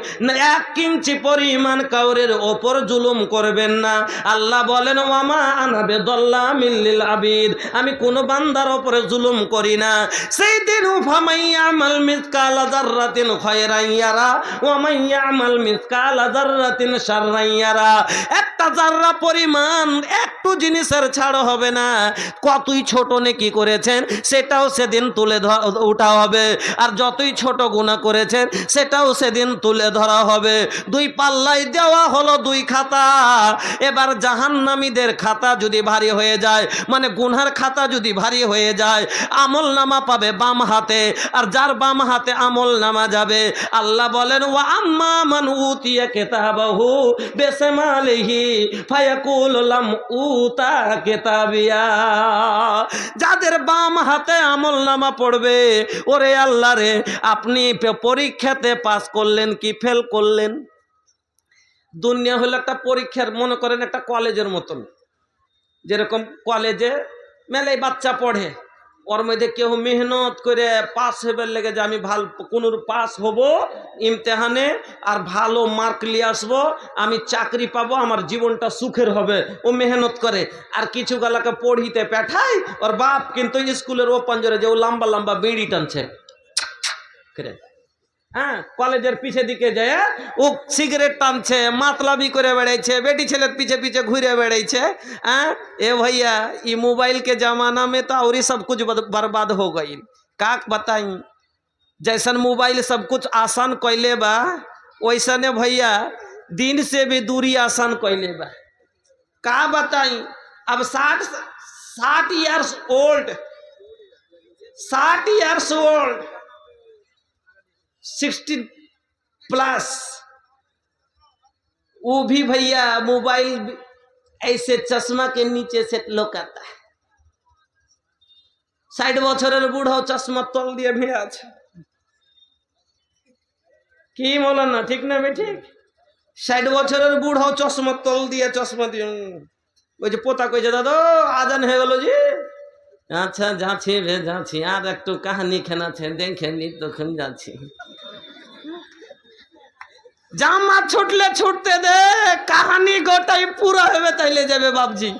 1 ইঞ্চি পরিমাণ কাউরের ওপর জুলুম করবেন না। আল্লাহ বলেন ওয়ামা আনা বিযাল্লামিল লিল আবিদ, আমি কোন বান্দার উপরে জুলুম করি না। সেই দিন ফামাইয়ামাল মিসকালা যাররাতিন খায়রান ইয়ারা ওয়া মাইয়ামাল মিসকালা যাররাতিন শাররান ইয়ারা। একটা যাররা পরিমাণ একটু জিনিসের ছাড় হবে না। কতই ছোট নেকি করেছেন সেটাও সেদিন তুলে উঠা হবে, আর যতই ছোট গুনাহ করেছেন সেটাও সেদিন তুলে ধরা হবে। দুই পাল্লায় দেওয়া হলো দুই খাতা। এবার জাহান্নামীদের খাতা যদি ভারী হয়ে যায়, মানে গুনহার খাতা যদি ভারী হয়ে যায়, আমল নামা পাবে বাম হাতে, আর যার বাম হাতে আমল নামা যাবে, আল্লাহ বলেন ওয়া আম্মা মান উতিয়া কিতাবাহু বিশমালিহি ফায়াকুল লাম উতা কিতাবিয়া। যাদের বাম হাতে আমল নামা পড়বে, ওরে আল্লাহ রে, আপনি পরীক্ষাতে পাস করলেন কি ফেল করলেন? দুনিয়া হলো একটা পরীক্ষার, মনে করেন একটা কলেজের মতন। যেরকম কলেজে মেলাই বাচ্চা পড়ে, ওর মধ্যে কেউ মেহনত করে পাস হবার লেগে যে আমি ভালো কোনো পাস হব ইমতেহানে আর ভালো মার্ক নিয়ে আসবো, আমি চাকরি পাবো, আমার জীবনটা সুখের হবে, ও মেহনত করে। আর কিছু গালাকে পড়িতে পাঠায়, ওর বাপ কিন্তু স্কুলের ও পঞ্জরে যে ও লম্বা লম্বা বিড়ি টানছে, হ্যাঁ, কলেজের পিছে দিকে যায় ও সিগারেট টানছে, মাতলামি করে বেড়াইছে, বেটি ছেলের পিছে পিছে ঘুরে বেড়াইছে। হ্যাঁ, ए भैया ये मोबाइल के जमाना में तो और ही सब कुछ बर्बाद हो गई। काक बताई, जैसन मोबाइल सब कुछ आसान कैले बा, वैसने भैया दिन से भी दूरी आसान कैले बा। का बताई, अब 60 इयर्स ओल्ड 60 प्लस, वो भी भैया मोबाइल ऐसे चश्मा के नीचे से लोकाता है। 60 বছরের বুড়ো চশমা তল দিয়ে ভিড়ে আছে। কি বলেন না, ঠিক না ঠিক? 60 বছরের বুড়ো চশমা তল দিয়ে, চশমা দিয়ে ওই যে পোতা কইছে, দাদা আজান হয়ে গেল জি। আচ্ছা যাচ্ছি রে যাচ্ছি, আর একটু কাহানি খেনাছে দেখেনি, তখন যাচ্ছি। জামা ছুটলে ছুটতে দে, কাহানি গোটাই পুরা হবে, তাইলে যাবে বাবজি।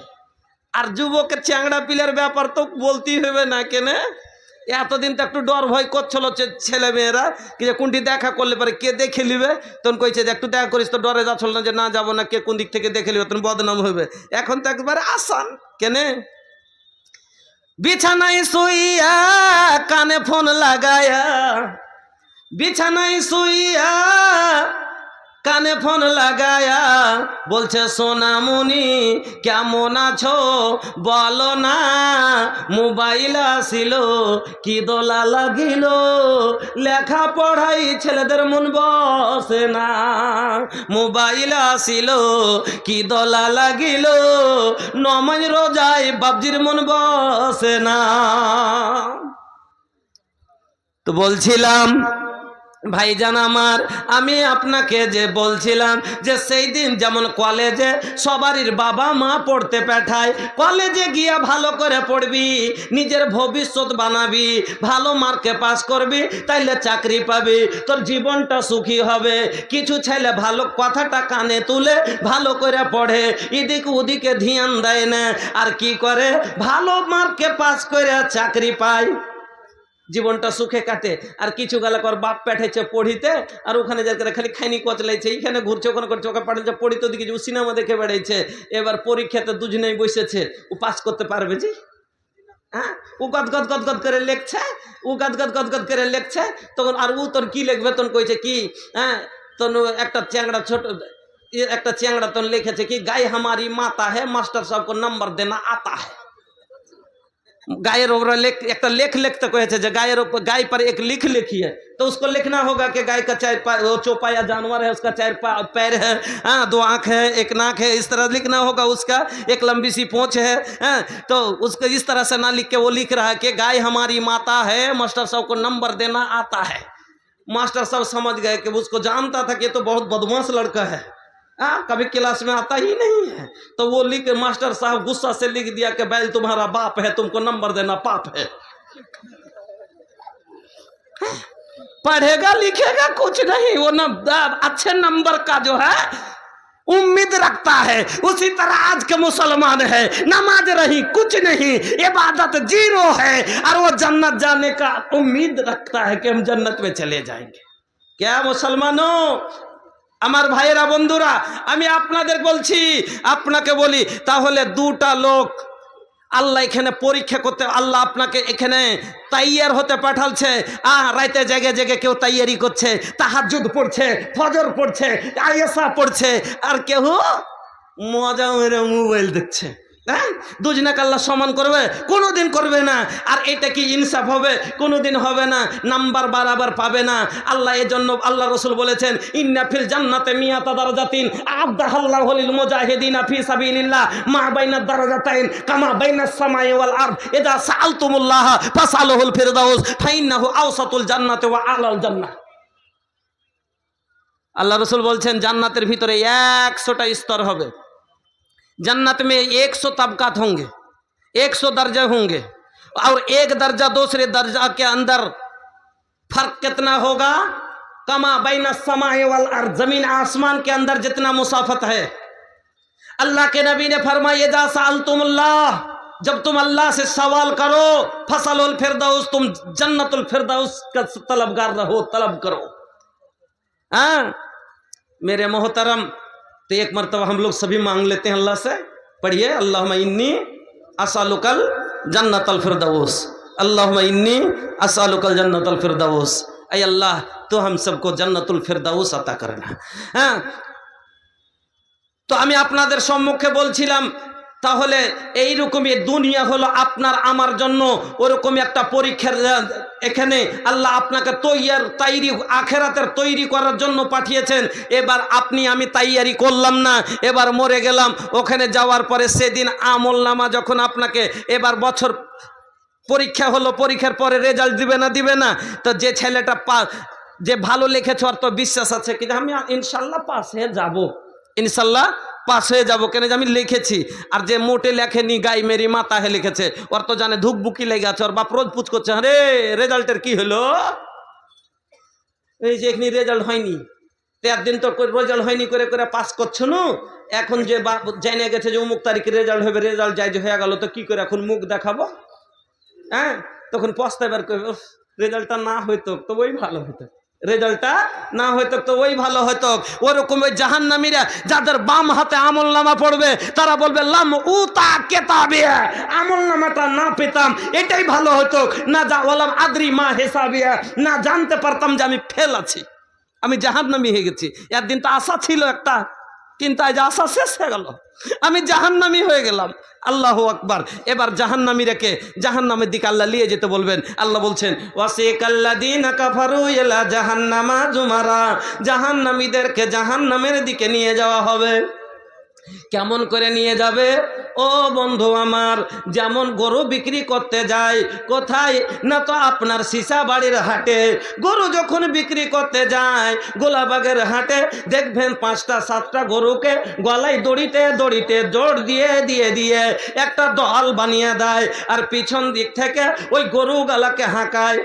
আর যুবকের চ্যাংড়া পিলের ব্যাপার তো বলতেই হবে না কেনে। এতদিন তো একটু ডর ভয় করছিল ছেলে মেয়েরা, কি যে কোনটি দেখা করলে পারে কে দেখে নিবে, তখন কইছে যে একটু দেখা করিস, তো ডরে যাচ্ছিল না যে না যাবো না, কে কোন দিক থেকে দেখে নিবে, তখন বদনাম হবে। এখন তো একবারে আসান কেনে, বিছানায় শুইয়া কানে ফোন লাগায়া, বিছানায় শুইয়া কানে ফোন লাগায়া বলছে সোনামণি কেমন আছো বলো না, মোবাইল আসিল কি দোলা লাগিল, লেখা পড়াই ছেলেদের মন বসে না, মোবাইল আসিল কি দোলা লাগিল, নমাজ রোজায় বাবজির মন বসে না। তো বলছিলাম ভাইজান আমার, আমি আপনাকে যে বলছিলাম যে সেই দিন যেমন কলেজে সবারই বাবা মা পড়তে পাঠায়, কলেজে গিয়া ভালো করে পড়বি, নিজের ভবিষ্যৎ বানাবি, ভালো মার্কে পাস করবি, তাইলে চাকরি পাবি, তোর জীবনটা সুখী হবে। কিছু ছেলে ভালো কথাটা কানে তুলে ভালো করে পড়ে, এদিকে ওদিকে ধ্যান দেয় না, আর কি করে ভালো মার্কে পাস করে চাকরি পায়, জীবনটা সুখে কাটে। আর কিছু গালাকর বাপ পাঠাইছে পড়িতে, আর ওখানে যাকে খালি খাইনি কচলাইছে, এইখানে ঘুরছে ওখানে করছে, ওকে পাঠাচ্ছে পড়িতে, ওদিকে ও সিনেমা দেখে বেড়াইছে। এবার পরীক্ষাতে দুজনেই বসেছে, ও পাস করতে পারবে জি? হ্যাঁ, ও গদগদ গদগদ করে লেখছে, ও গদগদ গদগদ করে লেখছে, তখন আর ও তোর কি লিখবে, তখন কইছে কি, হ্যাঁ তখন একটা চ্যাংড়া ছোট একটা চ্যাংড়া তখন লিখেছে কি, গায়ে हमारी माता है मास्टर साहब को नंबर देना आता है। गायर ऊपर एक लेख लिखते कहे जे गायर गाय पर एक लिख लिखी है, तो उसको लिखना होगा कि गाय का 4 चौपाया जानवर है, उसका 4 पैर है, हाँ 2 आँख है, 1 नाक है, इस तरह लिखना होगा, उसका एक लंबी सी पूंछ है, हाँ तो उसको इस तरह से ना लिख के वो लिख रहा है कि गाय हमारी माता है, मास्टर साहब को नंबर देना आता है। मास्टर साहब समझ गए कि उसको जानता था कि ये तो बहुत बदमाश लड़का है, हाँ कभी क्लास में आता ही नहीं है, तो वो लिख मास्टर साहब गुस्सा से लिख दिया कि बैल तुम्हारा बाप है, तुमको नंबर देना पाप है। पढ़ेगा लिखेगा कुछ नहीं, वो न अच्छे नंबर का जो है उम्मीद रखता है। उसी तरह आज के मुसलमान है, नमाज रही कुछ नहीं, इबादत जीरो है, और वो जन्नत जाने का उम्मीद रखता है कि हम जन्नत में चले जाएंगे। क्या मुसलमानों, আমার ভাইয়েরা বন্ধুরা, আমি আপনাদের বলছি, আপনাকে বলি, তাহলে দুটা লোক আল্লাহ এখানে পরীক্ষা করতে, আল্লাহ আপনাকে এখানে তাইয়ার হতে পাঠালছে। রাইতে জেগে জেগে কেউ তাইয়ারি করছে, তাহাজ্জুদ পড়ছে, ফজর পড়ছে, আয়েশা পড়ছে, আর কেউ মজা মেরে মোবাইল দেখছে। হ্যাঁ, দুজনাকে আল্লাহ সমান করবে? কোনোদিন করবে না। আর এটা কি ইনসাফ হবে? কোনোদিন হবে না। নাম্বার বারাবার পাবে না আল্লাহ। এজন্য আল্লাহ রসুল বলেছেন, ইন্না ফিল জান্নাতে মিয়াতা দারাজাতিন আ'আদাহাল্লাহু লিল মুজাহিদিনা ফি সাবিলিল্লাহ মা বাইনাদ দারাজাতাইন কামা বাইনাস সামাই ওয়াল আরদ ইযা সাআলতুমুল্লাহ ফাসআলুহুল ফিরদাউস ফাইন্নাহু আওসাতুল জান্নাতি ওয়া আ'লাল জান্নাহ। আল্লাহ রসুল বলছেন জান্নাতের ভিতরে 100টা স্তর হবে। जन्नत में 100 तबकात होंगे, 100 दर्जे होंगे, और एक दर्जा दूसरे दर्जा के अंदर फर्क कितना होगा? कमा बैन समाए वल अर्द, जमीन आसमान के अंदर जितना मुसाफत है। अल्लाह के नबी ने फरमाया जा सअलतुमुल्लाह, जब तुम अल्लाह से सवाल करो, फसलुल फिरदौस, तुम जन्नतुल फिरदौस का तलबगार रहो, तलब करो। हाँ मेरे मोहतरम, तो एक मरतबा हम लोग सभी मांग लेते हैं अल्लाह से। पढ़िए, अल्लाहुम्मा इन्नी अस्अलुकल जन्नतल फिरदौस, अल्लाहुम्मा इन्नी अस्अलुकल जन्नतल फिरदौस। ऐ अल्लाह, तो हम सबको जन्नतुल फिरदौस अता करना। हाँ, तो আমি আপনাদের সম্মুখে বলছিলাম, তাহলে এই রকমই দুনিয়া হলো আপনার আমার জন্য ওরকমই একটা পরীক্ষার। এখানে আল্লাহ আপনাকে তৈরি আখেরাতের তৈরি করার জন্য পাঠিয়েছেন। এবার আপনি আমি তৈরি করলাম না, এবার মরে গেলাম। ওখানে যাওয়ার পরে সেদিন আমল নামা যখন আপনাকে, এবার বছর পরীক্ষা হলো, পরীক্ষার পরে রেজাল্ট দিবে না। তো যে ছেলেটা যে ভালো লিখেছে ওর তো বিশ্বাস আছে কি আমি ইনশাল্লাহ পাস হয়ে যাব, ইনশাল্লাহ পাস হয়ে যাবো, কেন যে আমি লিখেছি। আর যে মোটে লেখেনি, গাই মেরি মাথা হে লিখেছে, ওর তো জানে ধুকবুকি লেগে আছে। ওর বাপ রোজ পুছ করছে, আরে রেজাল্টের কি হলো, এই যে এখানে রেজাল্ট হয়নি, 13 দিন তো রেজাল্ট হয়নি করে করে পাস করছো না। এখন যে জেনে গেছে যে অমুক তারিখে রেজাল্ট হবে, রেজাল্ট যাই যে হয়ে গেল, তো কি করে এখন মুখ দেখাবো? হ্যাঁ, তখন পস্তাবার করবে, রেজাল্টটা না হইতো তো ওই ভালো হতো, রেজাল্টটা না হয়তো তো ওই ভালো হতো। ওরকম ওই জাহান্নামীরা যাদের বাম হাতে আমল নামা পড়বে, তারা বলবে লাম উতা কেতাবে, আমল নামাটা না পেতাম এটাই ভালো হতো। না যা ওলাম আদ্রি মা হিসাবিয়া, না জানতে পারতাম যে আমি ফেল আছি, আমি জাহান্নামী হয়ে গেছি। একদিন তো আশা ছিল একটা, কিন্তু আজ আশা শেষ হয়ে গেল, আমি জাহান্নামী হয়ে গেলাম। আল্লাহু আকবার। এবার জাহান্নামী রেখে জাহান্নামের দিকে আল্লাহ নিয়ে যেতে বলবেন। আল্লাহ বলছেন ওয়াসিকাল্লাযীনা কাফারু ইলা জাহান্নামা যুমারা, জাহান্নামীদেরকে জাহান্নামের দিকে নিয়ে যাওয়া হবে। কেমন করে নিয়ে যাবে? ও বন্ধু আমার, যেমন গরু বিক্রি করতে যায়, কোথায় না তো আপনার সিসা বাড়ির হাটে। গরু যখন বিক্রি করতে যায় গোলাবাগের হাটে, দেখবেন 5টা 7টা গরুকে গলায় দড়িতে জোর দিয়ে একটা দল বানিয়ে দেয়, আর পিছন দিক থেকে ওই গরুগুলাকে হাঁকায়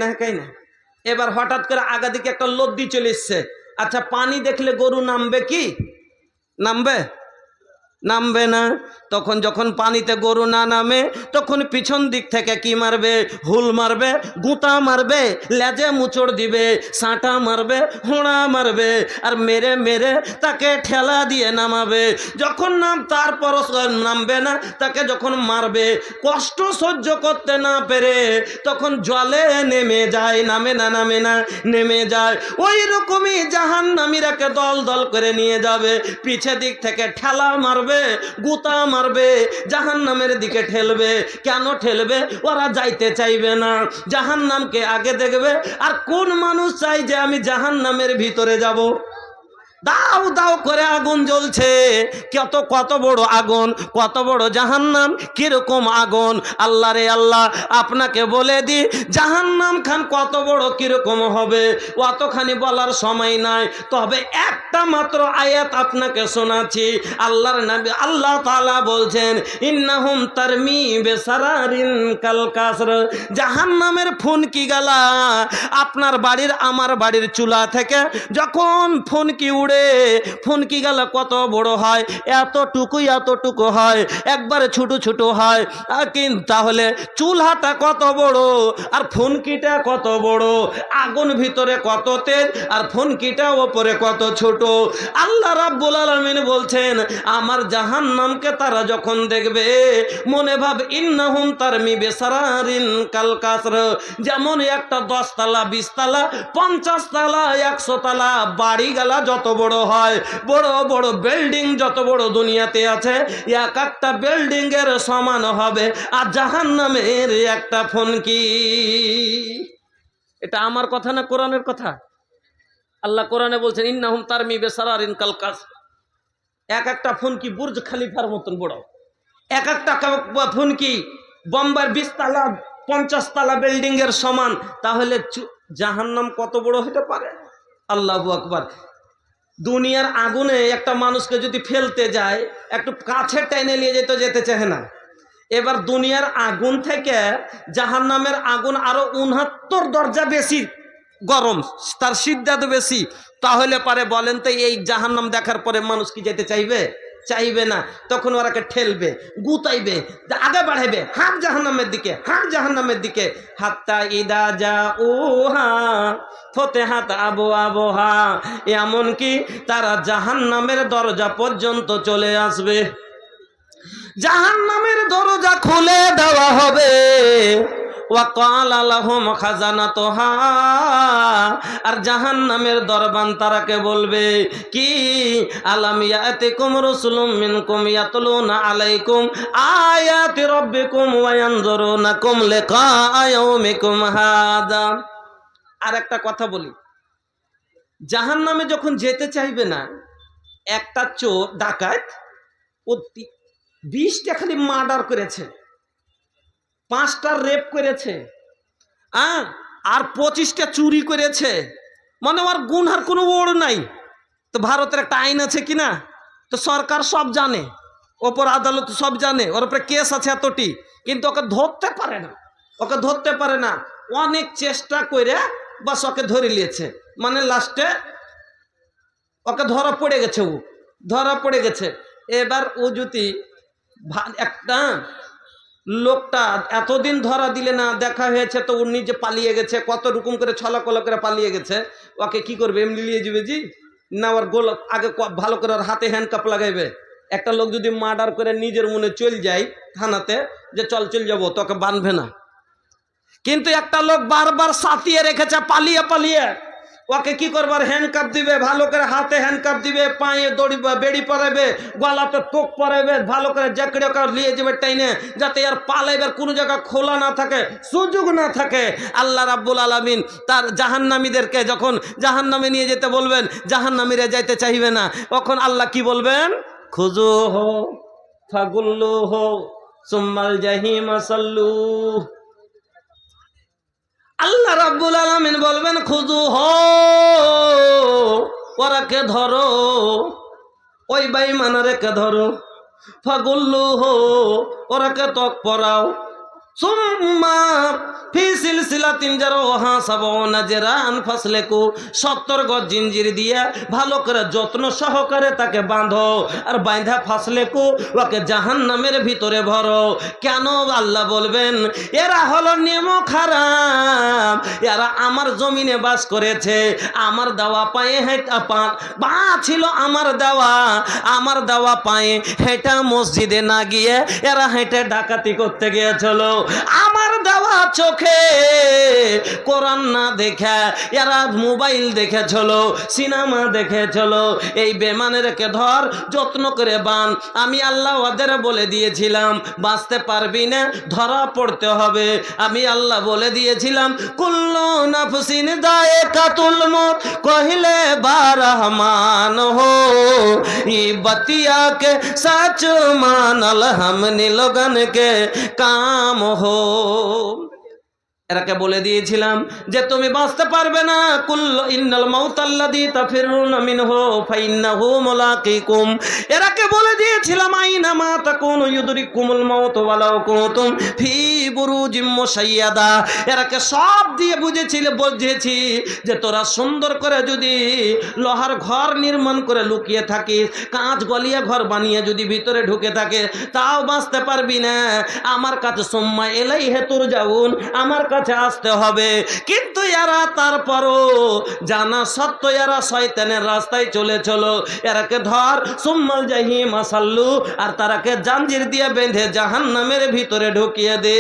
না। এবার হঠাৎ করে আগা দিকে একটা লদ্দি চলে এসছে। আচ্ছা, পানি দেখলে গরু নামবে কি? নামবে না। তখন যখন পানিতে গরু না নামে, তখন পিছন দিক থেকে কি মারবে? হুল মারবে, গুঁতা মারবে, লেজে মুচড় দিবে, সাঁটা মারবে, হোঁড়া মারবে, আর মেরে তাকে ঠেলা দিয়ে নামাবে। যখন তারপর নামবে না, তাকে যখন মারবে, কষ্ট সহ্য করতে না পেরে তখন জলে নেমে যায়, নেমে যায়। ওই রকমই জাহান্নামীরাকে দল করে নিয়ে যাবে, পিছে দিক থেকে ঠেলা মারবে, গুতা মারবে, জাহান্নামের দিকে ঠেলবে। কেন ঠেলবে? ওরা যাইতে চাইবে না, জাহান্নামকে আগে দেখবে। আর কোন মানুষ চাই যে আমি জাহান্নামের ভিতরে যাব? দাও দাও করে আগুন জ্বলছে, কত বড় আগুন, কত বড় জাহান্নাম, কিরকম আগুন। আল্লাহ রে আল্লাহ, আপনাকে বলে দি জাহান্নাম খান কত বড় কিরকম হবে, অতখানি বলার সময় নাই। তবে একটা মাত্র আয়াত আপনাকে শোনাচ্ছি। আল্লাহর নবী আল্লাহ তাআলা বলছেন ইন্নাহুম তারমি বিসারারিন কাল কাসর, জাহান্নামের ফুনকি গালা আপনার বাড়ির আমার বাড়ির চুলা থেকে যখন ফুনকি উড়ে রে ফুনকি গেলে কত বড় হয়, এতটুকু হয়, একবারে ছোট ছোট হয়। তাহলে চুলহাটা কত বড় আর ফুনকিটা কত বড়, আগুন ভিতরে কত তেজ আর ফুনকিটা ওপরে কত ছোট। আল্লাহ রাব্বুল আলামিন বলছেন আমার জাহান্নামকে তারা যখন দেখবে মনে ভাব ইন্নাহুম তারমি বিসারারিন কাল কাসর, যেমন একটা 10 তালা 20 তালা 50 তালা 100 তালা বাড়ি গালা যত বড় হয়, বড় বড় বিল্ডিং যত বড় দুনিয়াতে আছে, এক একটা বিল্ডিং এর সমান হবে আর জাহান্নামের একটা ফুনকি। এটা আমার কথা না কোরআনের কথা? আল্লাহ কোরআনে বলছেন ইন্নাহুম তারমি বিসারারিন কাল কাসর, এক একটা ফুনকি বুর্জ খলিফার মতন বড়, এক একটা ফুনকি বোম্বার 20 তালা 50 তালা বিল্ডিং এর সমান। তাহলে জাহান্নাম কত বড় হতে পারে? আল্লাহু আকবার। দুনিয়ার আগুনে একটা মানুষকে যদি ফেলতে যায় একটু কাছে টেনে নিয়ে যেতে চায় না। এবার দুনিয়ার আগুন থেকে জাহান্নামের আগুন আরো 69 দরজা বেশি গরম, তার সিদ্ধান্ত বেশি। তাহলে পারে বলেন তো এই জাহান্নাম দেখার পরে মানুষ কি যেতে চাইবে? চাইবে না। তখন ওরাকে ঠেলবে, গুতাইবে, আগে বাড়াইবে, হাত জাহান্নামের দিকে, হাত জাহান্নামের দিকে। হাত্তা ইদা যা উহা ফতেহাত আবু আবহা, এমনকি তারা জাহান্নামের দরজা পর্যন্ত চলে আসবে। জাহান্নামের দরজা খুলে দেওয়া হবে। ওয়াকালা লাহুম খাজানাতুহা, আর জাহান্নামের দরবান তারাকে বলবে কি আলাম ইয়াতিকুম রাসূলুম মিনকুম ইয়াতলুনা আলাইকুম আয়াতি রাব্বিকুম ওয়া ইয়ানজুরুনাকুম লিকা ইয়াউমিকুম হাদা। আর একটা কথা বলি, জাহান্নামে যখন যেতে চাইবে না, একটা চোর ডাকাত ও 20টা খালি মার্ডার করেছে, 5টা রেপ করেছে, আর 25টা চুরি করেছে, মানে ওর গুনহার কোনো ওড় নাই। তো ভারতের একটা আইন আছে কিনা, তো সরকার সব জানে, ওপর আদালত সব জানে, ওর উপরে কেস আছে এতটি, কিন্তু ওকে ধরতে পারে না, ওকে ধরতে পারে না। অনেক চেষ্টা করে বাস ওকে ধরে নিয়েছে, মানে লাস্টে ওকে ধরা পড়ে গেছে, ও ধরা পড়ে গেছে। এবার ও যদি একটা লোকটা এতদিন ধরা দিলে না, দেখা হয়েছে তো ও নিজে পালিয়ে গেছে, কত রকম করে ছলাকলা করে পালিয়ে গেছে, ওকে কি করবে? এমনি নিয়ে যাবে জি না, ওর গোল আগে ভালো করে ওর হাতে হ্যান্ডকাপ লাগাইবে। একটা লোক যদি মার্ডার করে নিজের মনে চল যায় থানাতে যে চল যাবো, তোকে বাঁধবে না। কিন্তু একটা লোক বারবার সাথিয়ে রেখেছে পালিয়ে পালিয়ে, ওকে কি করবার? হ্যান্ডকাপ দিবে, ভালো করে হাতে হ্যান্ডকাপ দিবে, পায়ে দড়ি বেড়ি পরাবে, গলাতে তোক পরাবে, ভালো করে জ্যাকেটে ওকে নিয়ে যাবে টাইনে, যাতে আর পালাইবার কোনো জায়গা খোলা না থাকে, সুযোগ না থাকে। আল্লাহ রাব্বুল আলামিন তার জাহান্নামীদেরকে যখন জাহান্নামে নিয়ে যেতে বলবেন, জাহান্নামীরা যাইতে চাইবে না, তখন আল্লাহ কি বলবেন? খুযুহু ফাগুল্লুহু সুম্মাল জাহিমা সাল্লু। আল্লাহ রাব্বুল আলামিন বলবেন খুযুহু, ওরাকে ধরো, ওই বেঈমানদেরকে ধরো, ফাগুল্লুহু, ওরাকে তক পরাও, সুম্মা ফি সিলসিলাতিন যারুহা সাবউনা জিরান ফাসলিকু, 70 গজ জিঞ্জির দিয়ে ভালো করে যত্ন সহকারে তাকে বাঁধো, আর বাঁধা ফাসলিকু, ওকে জাহান্নামের ভিতরে ভরো। কেন? আল্লাহ বলবেন এরা হলো নেমক হারাম, এরা আমার জমিনে বাস করেছে, আমার দেওয়া পায়ে হেঁটা পা ছিল আমার দেওয়া পায়ে হেঁটা মসজিদে না গিয়ে এরা হেঁটে ডাকাতি করতে গিয়েছিল। আমার দেওয়া চোখে কোরআন না দেখে এরা মোবাইল দেখেছিল, সিনেমা দেখেছিল। এই বেমানেরকে ধর, যত্ন করে বান। আমি আল্লাহ ওদের বলে দিয়েছিলাম বাঁচতে পারবি না, ধরা পড়তে হবে। আমি আল্লাহ বলে দিয়েছিলাম কুল্লু নাফসিন যায়কাতুল মউত, কহিলে বা রহমান হো ই बतिया के सच मानल हमनी लोगन के काम हो। এরাকে বলে দিয়েছিলাম যে তুমি বাঁচতে পারবে না, কুল্লু ইন্নাল মাউতাল্লাযী তাফিরুনা মিনহু ফাইন্নাহু মুলাকিকুম। এরাকে বলে দিয়েছিলাম আইনা মা তাকুনু ইউদরিকুমুল মাউত ওয়ালাউ কুনতুম ফি বুরুজিম মুশাইয়াদা। এরাকে সব দিয়ে বুঝিয়েছি যে তোরা সুন্দর করে যদি লোহার ঘর নির্মাণ করে লুকিয়ে থাকিস, কাঁচ গলিয়া ঘর বানিয়ে যদি ভিতরে ঢুকে থাকে, তাও বাঁচতে পারবি না। আমার কাছে সুম্মা ইলাইহি তুরজাউন, আমার কাছে আসতে হবে। কিন্তু এরা তারপরও জানা সত্য এরা শয়তানের রাস্তায় চলো। এরাকে ধর, সুম্মাল জাহিম সাল্লু, আর তারাকে জাঞ্জির দিয়ে বেঁধে জাহান্নামের ভিতরে ঢুকিয়ে দে,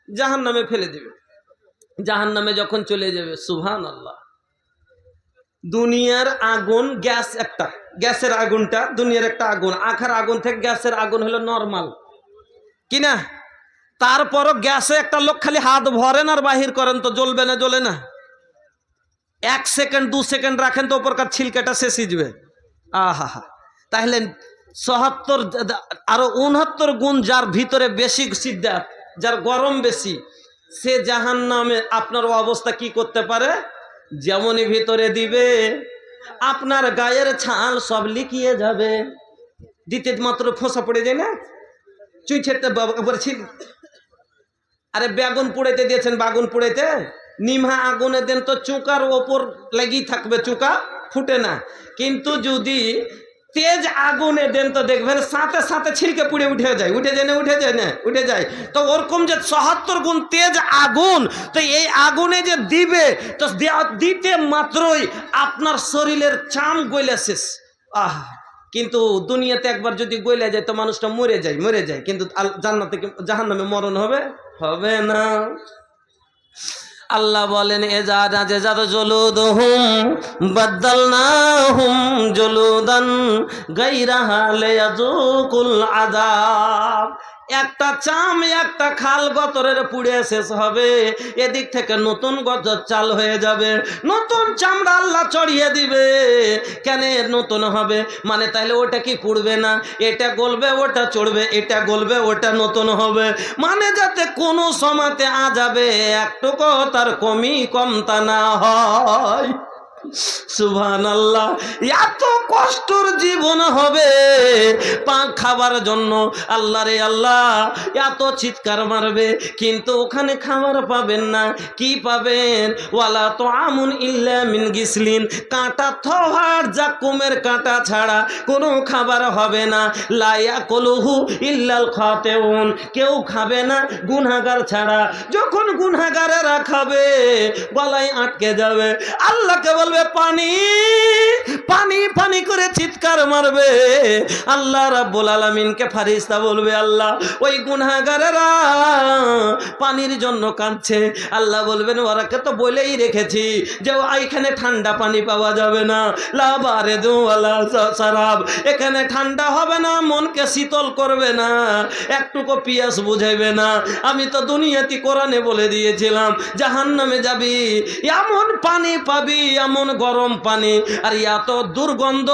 জাহান্নামে ফেলে দেবে। জাহান্নামে যখন চলে যাবে, সুবহানাল্লাহ, দুনিয়ার আগুন গ্যাস, একটা গ্যাসের আগুনটা দুনিয়ার একটা আগুন, আখার আগুন থেকে গ্যাসের আগুন হলো নরমাল কিনা। তারপরও গ্যাসে একটা লোক খালি হাত ভরেন আর বাহির করেন তো জ্বলবে না, জ্বলে না। 1 সেকেন্ড 2 সেকেন্ড রাখেন তো ওপরকার ছিলকাটা শেষ যাবে। আহা হা, তাহলে ৭৭ আরো 69 গুণ যার ভিতরে বেশি সিদ্ধাত, যার গরম বেশি, সে জাহান্নামে আপনার অবস্থা কি করতে পারে? যেমনই ভিতরে দিবে আপনার গায়ের ছাল সব লিখিয়ে যাবে। দিতে মাত্র ফোঁসা পড়ে যায় না, চুই ছেড়তে বলেছিল। আরে বেগুন পুড়াইতে দিয়েছেন, বাগুন পুড়াইতে নিমা আগুনে দেন তো চুকার ওপর লেগেই থাকবে, চুকা ফুটে না। কিন্তু যদি তেজ আগুনে দেন তো দেখবেন সাথে সাথে ছিলকে পুড়ে উঠে যায়। তো ওরকম যে ৭৭ গুণ তেজ আগুন, তো এই আগুনে যে দিবে, তো দিতে মাত্রই আপনার শরীরের চাম গলে শেষ। আহ, কিন্তু দুনিয়াতে একবার যদি গলে যায় তো মানুষটা মরে যায়, কিন্তু জান্নাতে জাহান্নামে মরণ হবে না। আল্লাহ বলেন এজাদ জুলুদুহুম বাদদালনাহুম জুলুদান গায়রাহা লিয়াযুকুল আযাব। একটা চাম একটা খাল গতরের পুড়ে শেষ হবে, এদিক থেকে নতুন গতর চাল হয়ে যাবে, নতুন চামড়া আল্লাহ চড়িয়ে দিবে। কেন নতুন হবে? মানে তাহলে ওটা কি পুড়বে না? এটা গলবে ওটা চড়বে, এটা গলবে ওটা নতুন হবে, মানে যাতে কোনো সময়তে যাবে একটুকু তার কমতা না হয়। সুবহানাল্লাহ, এত কষ্টর জীবন হবে পাক খাবার জন্য। আল্লাহ রে আল্লাহ, এত চিৎকার মারবে, কিন্তু ওখানে খাবার পাবেন না। কি পাবেন? ওয়ালা তুআমুন ইল্লা মিন গিসলিন, কাঁটা থোহার জাকুমের কাঁটা ছাড়া কোনো খাবার হবে না। লা ইয়াকুলুহু ইল্লাল খাতিউন, কেউ খাবে না গুনাহগার ছাড়া। যখন গুনাহগারেরা খাবে গলায় আটকে যাবে, আল্লাহকে বলবে পানি পানি পানি করে চিৎকার মারবে। আল্লাহ রাব্বুল আলামিনকে ফারিস্তা বলবে, আল্লাহ ওই গুনাহগারেরা পানির জন্য কাঁদছে। আল্লাহ বলবেন ওরাকে তো বলেই রেখেছি যে এইখানে ঠান্ডা পানি পাওয়া যাবে না, লা বারিদু ওয়ালা সারাব, এখানে ঠান্ডা হবে না, মনকে শীতল করবে না, একটুকু পিয়াস বুঝাইবে না। আমি তো দুনিয়াতে কোরআনে বলে দিয়েছিলাম জাহান্নামে যাবি এমন পানি পাবি, এমন গরম পানি, আর এত দুর্গন্ধ,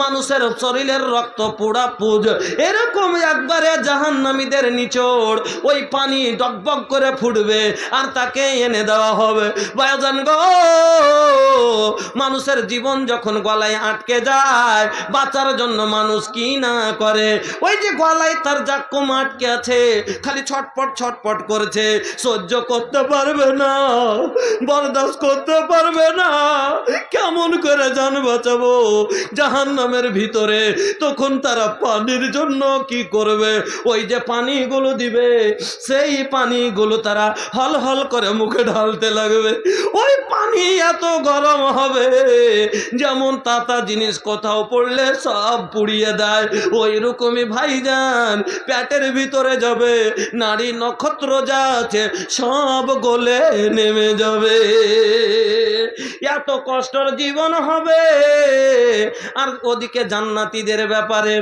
মানুষের শরীরের রক্ত পোড়া পুজ, এরকম একবারে জাহান্নামীদের নিচড় ওই পানি ডকবক করে ফুটবে, আর তাকে এনে দেওয়া হবে। বায়াজান গো, মানুষের জীবন যখন গলায় আটকে যায়, বাঁচার জন্য মানুষ কি না করে। ওই যে গলায় তার জাক্কুম আটকে আছে, খালি ছটপট করছে, সহ্য করতে পারবে না, বরদাস্ত করতে পারবে না, কেমন করে জান বাঁচাবো জাহান্নামের ভিতরে। তখন তারা পানির জন্য কি করবে? ওই যে পানিগুলো দিবে, সেই পানিগুলো তারা হল হল করে মুখে ঢালতে লাগবে। ওই পানি এত গরম হবে যেমন তাতা জিনিস কোথাও পড়লে সব পুড়িয়ে দেয়, ওই রকমই ভাইজান পেটের ভিতরে যাবে, নারী নক্ষত্র যা আছে সব গলে নেমে যাবে। এত কষ্টের জীবন হবে। আর ওদিকে জান্নাতীদের ব্যাপারে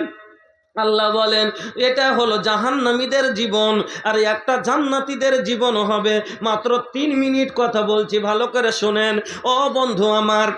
আল্লাহ বলেন এটা হলো জাহান্নামীদের জীবন, আর একটা জান্নাতীদের জীবন হবে। মাত্র 3 মিনিট কথা বলছি, ভালো করে শোনেন ও বন্ধু আমার।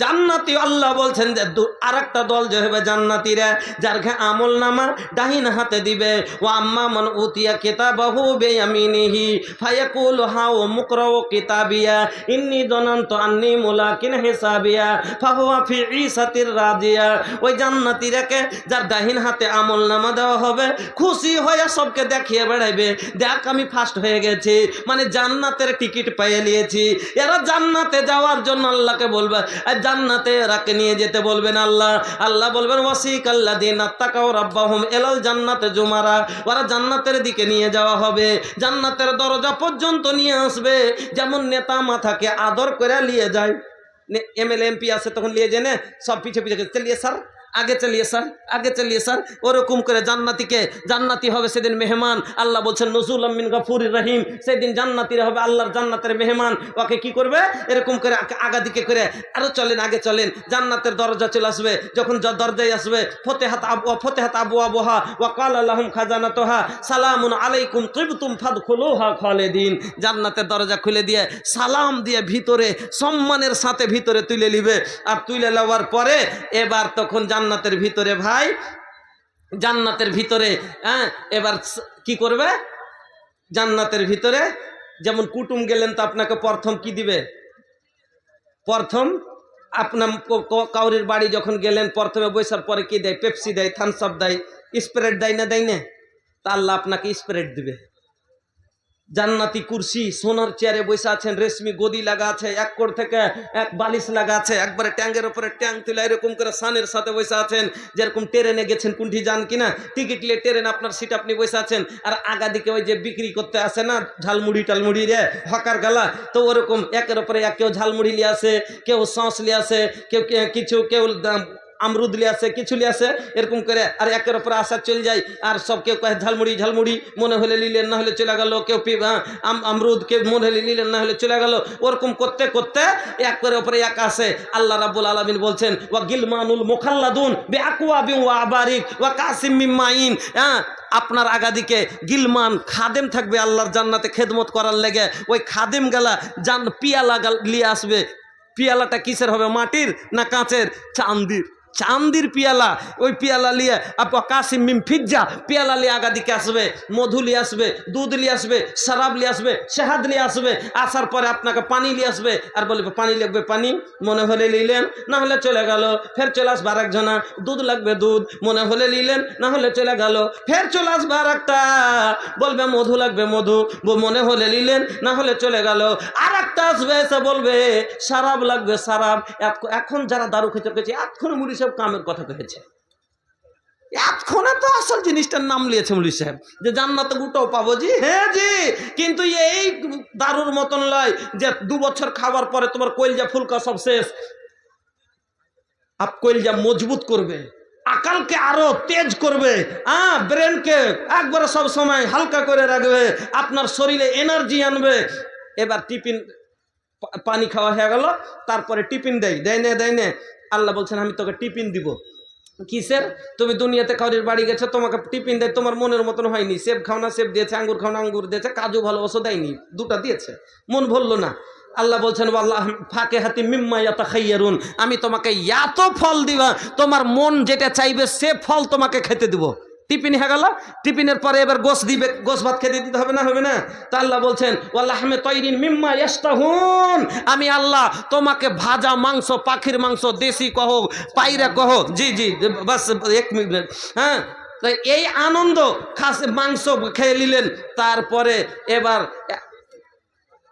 জান্নাতি আল্লাহ বলছেন যে আর একটা দল যে হবে জান্নাতীরা, যার আমল নামা ডাহিন হাতে দিবে। ও আম্মা মান উতিয়া কিতাবাহু বিয়ামিনিহি ফায়াকুল হাও মুকরাউ কিতাবিয়া ইন্নী যানানতু আন্নী মুলাকিন হিসাবিয়া ফাহুয়া ফি ঈসাতির রাদিয়া। ওই জান্নাতীরাকে যার ডাহিন হাতে আমল নামা দেওয়া হবে, খুশি হয়ে সবকে দেখিয়ে বেড়াইবে, দেখ আমি ফার্স্ট হয়ে গেছি, মানে জান্নাতের টিকিট পেয়ে নিয়েছি। এরা জান্নাতে যাওয়ার জন্য আল্লাহকে বলবে, আর জান্নাতে এরাকে নিয়ে যেতে বলবেন আল্লাহ। আল্লাহ বলবেন ওয়াসিকাল্লাযীনা তাকাউ রাব্বাহুম ইলাল জান্নাতি জুমারা, ওরা জান্নাতের দিকে নিয়ে যাওয়া হবে, জান্নাতের দরজা পর্যন্ত নিয়ে আসবে। যেমন নেতা মাথাকে আদর করে নিয়ে যায়, এমএলএ এমপি আছে তখন নিয়ে যায় না, সব পিছে পিছে চলিয়ে স্যার আগে চলিয়ে স্যার আগে চলিয়ে স্যার, ওরকম করে জান্নাতীকে, জান্নাতি হবে সেদিন মেহমান। আল্লাহ বলছেন নজুলাম মিন গাফুরির রহিম, সেদিন জান্নাতীরা হবে আল্লাহর জান্নাতের মেহমান। ওকে কি করবে, এরকম করে আগা দিকে করে আরো চলেন আগে চলেন, জান্নাতের দরজা চলে আসবে। যখন দরজায় আসবে ফতেহাত আবওয়াবুহা ওয়া ক্বালা লাহুম খাজানাতুহা সালামুন আলাইকুম তিবতুম ফাদখুলুহা খালিদিন। জান্নাতের দরজা খুলে দিয়ে সালাম দিয়ে ভিতরে সম্মানের সাথে ভিতরে তুলে নিবে। আর তুলে নেওয়ার পরে এবার তখন জান্নাতের ভিতরে ভাই, জান্নাতের ভিতরে এবার কি করবে, জান্নাতের ভিতরে যেমন কুটুম গেলেন তো আপনাকে প্রথম কি দিবে, প্রথম আপনার কাউরির বাড়ি যখন গেলেন প্রথমে বৈশার পরে কি দেয়, পেপসি দেয়, থামস আপ দেয়, স্প্রাইট দেয় না, দেয় না? তা আল্লাহ আপনাকে স্প্রাইট দিবে। জান্নাতি কুরসি, সোনার চেয়ারে বসে আছেন, রেশমি গদি লাগা আছে, এক কোর থেকে এক বালিশ লাগা আছে, একবারে ট্যাঙ্গের উপরে ট্যাঙ্ক তুলে এরকম করে সানের সাথে বসে আছেন, যেরকম ট্রেনে গেছেন কুণ্ঠি যান কিনা, টিকিট নিয়ে ট্রেন আপনার সিট আপনি বসে আছেন, আর আগা দিকে ওই যে বিক্রি করতে আসে না ঝালমুড়ি টালমুড়ি রে হকার গালা, তো ওরকম একের উপরে এক, কেউ ঝালমুড়ি নিয়ে আসে, কেউ সস নিয়ে আসে, কেউ কিছু, কেউ আমরুদ লিয়ে আসে, কিছু লিয়ে আসে, এরকম করে আর একের উপরে আসা চলে যায়। আর সব কেউ কয়ে ঝালমুড়ি ঝালমুড়ি, মনে হলে নিলেন না হলে চলে গেল, কেউ আমরুদ, কেউ মনে হলে নিলেন না হলে চলে গেল। ওরকম করতে করতে এক করে উপরে এক আসে। আল্লাহ রাব্বুল আলামিন বলছেন ওয়া গিলমানুল মুখাল্লাদুন বিআকওয়াবিন ওয়া আবারিক ওয়া কাসিম মিন মাইন। আপনার আগাদিকে গিলমান খাদেম থাকবে আল্লাহর জান্নাতে খেদমত করার লেগে। ওই খাদেম গেলা পিয়ালা লিয়ে আসবে। পিয়ালাটা কিসের হবে, মাটির না কাঁচের? চান্দির, চান্দির পিয়ালা। ওই পিয়ালা লিয়ে কাসিম মিম ফিজ্জা পিয়ালা লিয়ে আগা দিকে আসবে, মধু লিয়ে আসবে, দুধ লিয়ে আসবে, শরাব লিয়ে আসবে, শাহাদ লিয়ে আসবে। আসার পরে আপনাকে পানি লিয়ে আসবে, আর বলবে পানি লাগবে পানি, মনে হলে নিলেন না হলে চলে গেল। ফের চলে আসবে আর একজনা, দুধ লাগবে দুধ, মনে হলে নিলেন না হলে চলে গেল। ফের চলে আসবে আর একটা, বলবে মধু লাগবে মধু, মনে হলে নিলেন না হলে চলে গেল। আর একটা আসবে এসে বলবে শরাব লাগবে শরাব। এখন যারা দারু খেতে পেয়েছে এখন মুড়ি সব কামের কথা কহেছে, এতক্ষণে তো আসল জিনিসটার নাম লিয়েছে মুলি সাহেব যে জান্নাতে গুটাও পাবো। জি হ্যাঁ জি, কিন্তু এই দারুর মতন লয় যে 2 বছর খাওয়ার পরে তোমার কলজা ফুলকা সব শেষ। কলজা মজবুত করবে, আকালকে আরো তেজ করবে, ব্রেনকে একবারে সব সময় হালকা করে রাখবে, আপনার শরীরে এনার্জি আনবে। এবার টিফিন পানি খাওয়া হয়ে গেল, তারপরে টিফিন দেয় না। আল্লাহ বলছেন আমি তোকে টিফিন দিব। কিসের? তুমি দুনিয়াতে কাউরির বাড়ি গেছো, তোমাকে টিফিন দেয়, তোমার মনের মতন হয়নি, সেব খাও না সেব দিয়েছে, আঙ্গুর খাও না আঙ্গুর দিয়েছে, কাজু ভালোবাসো দেয়নি, 2টা দিয়েছে, মন ভরলো না। আল্লাহ বলছেন আল্লাহ ফাঁকে হাতি মিম্মা ইয়াতাখাইয়ারুন, আমি তোমাকে এত ফল দিবা তোমার মন যেটা চাইবে সে ফল তোমাকে খেতে দিব। টিফিন হয়ে গেল, টিফিনের পরে এবার গোশ দিবে, গোশ ভাত খেতে দিতে হবে না, হবে না? তা আল্লাহ বলছেন ওয়াল্লাহমে তৈরিন মিম্মা ইয়াশতাহুন, আমি আল্লাহ তোমাকে ভাজা মাংস, পাখির মাংস, দেশি কহো পায়রা কহো, জি বাস 1 মিনিট, হ্যাঁ। তাই এই আনন্দ খাসি মাংস খেয়ে নিলেন, তারপরে এবার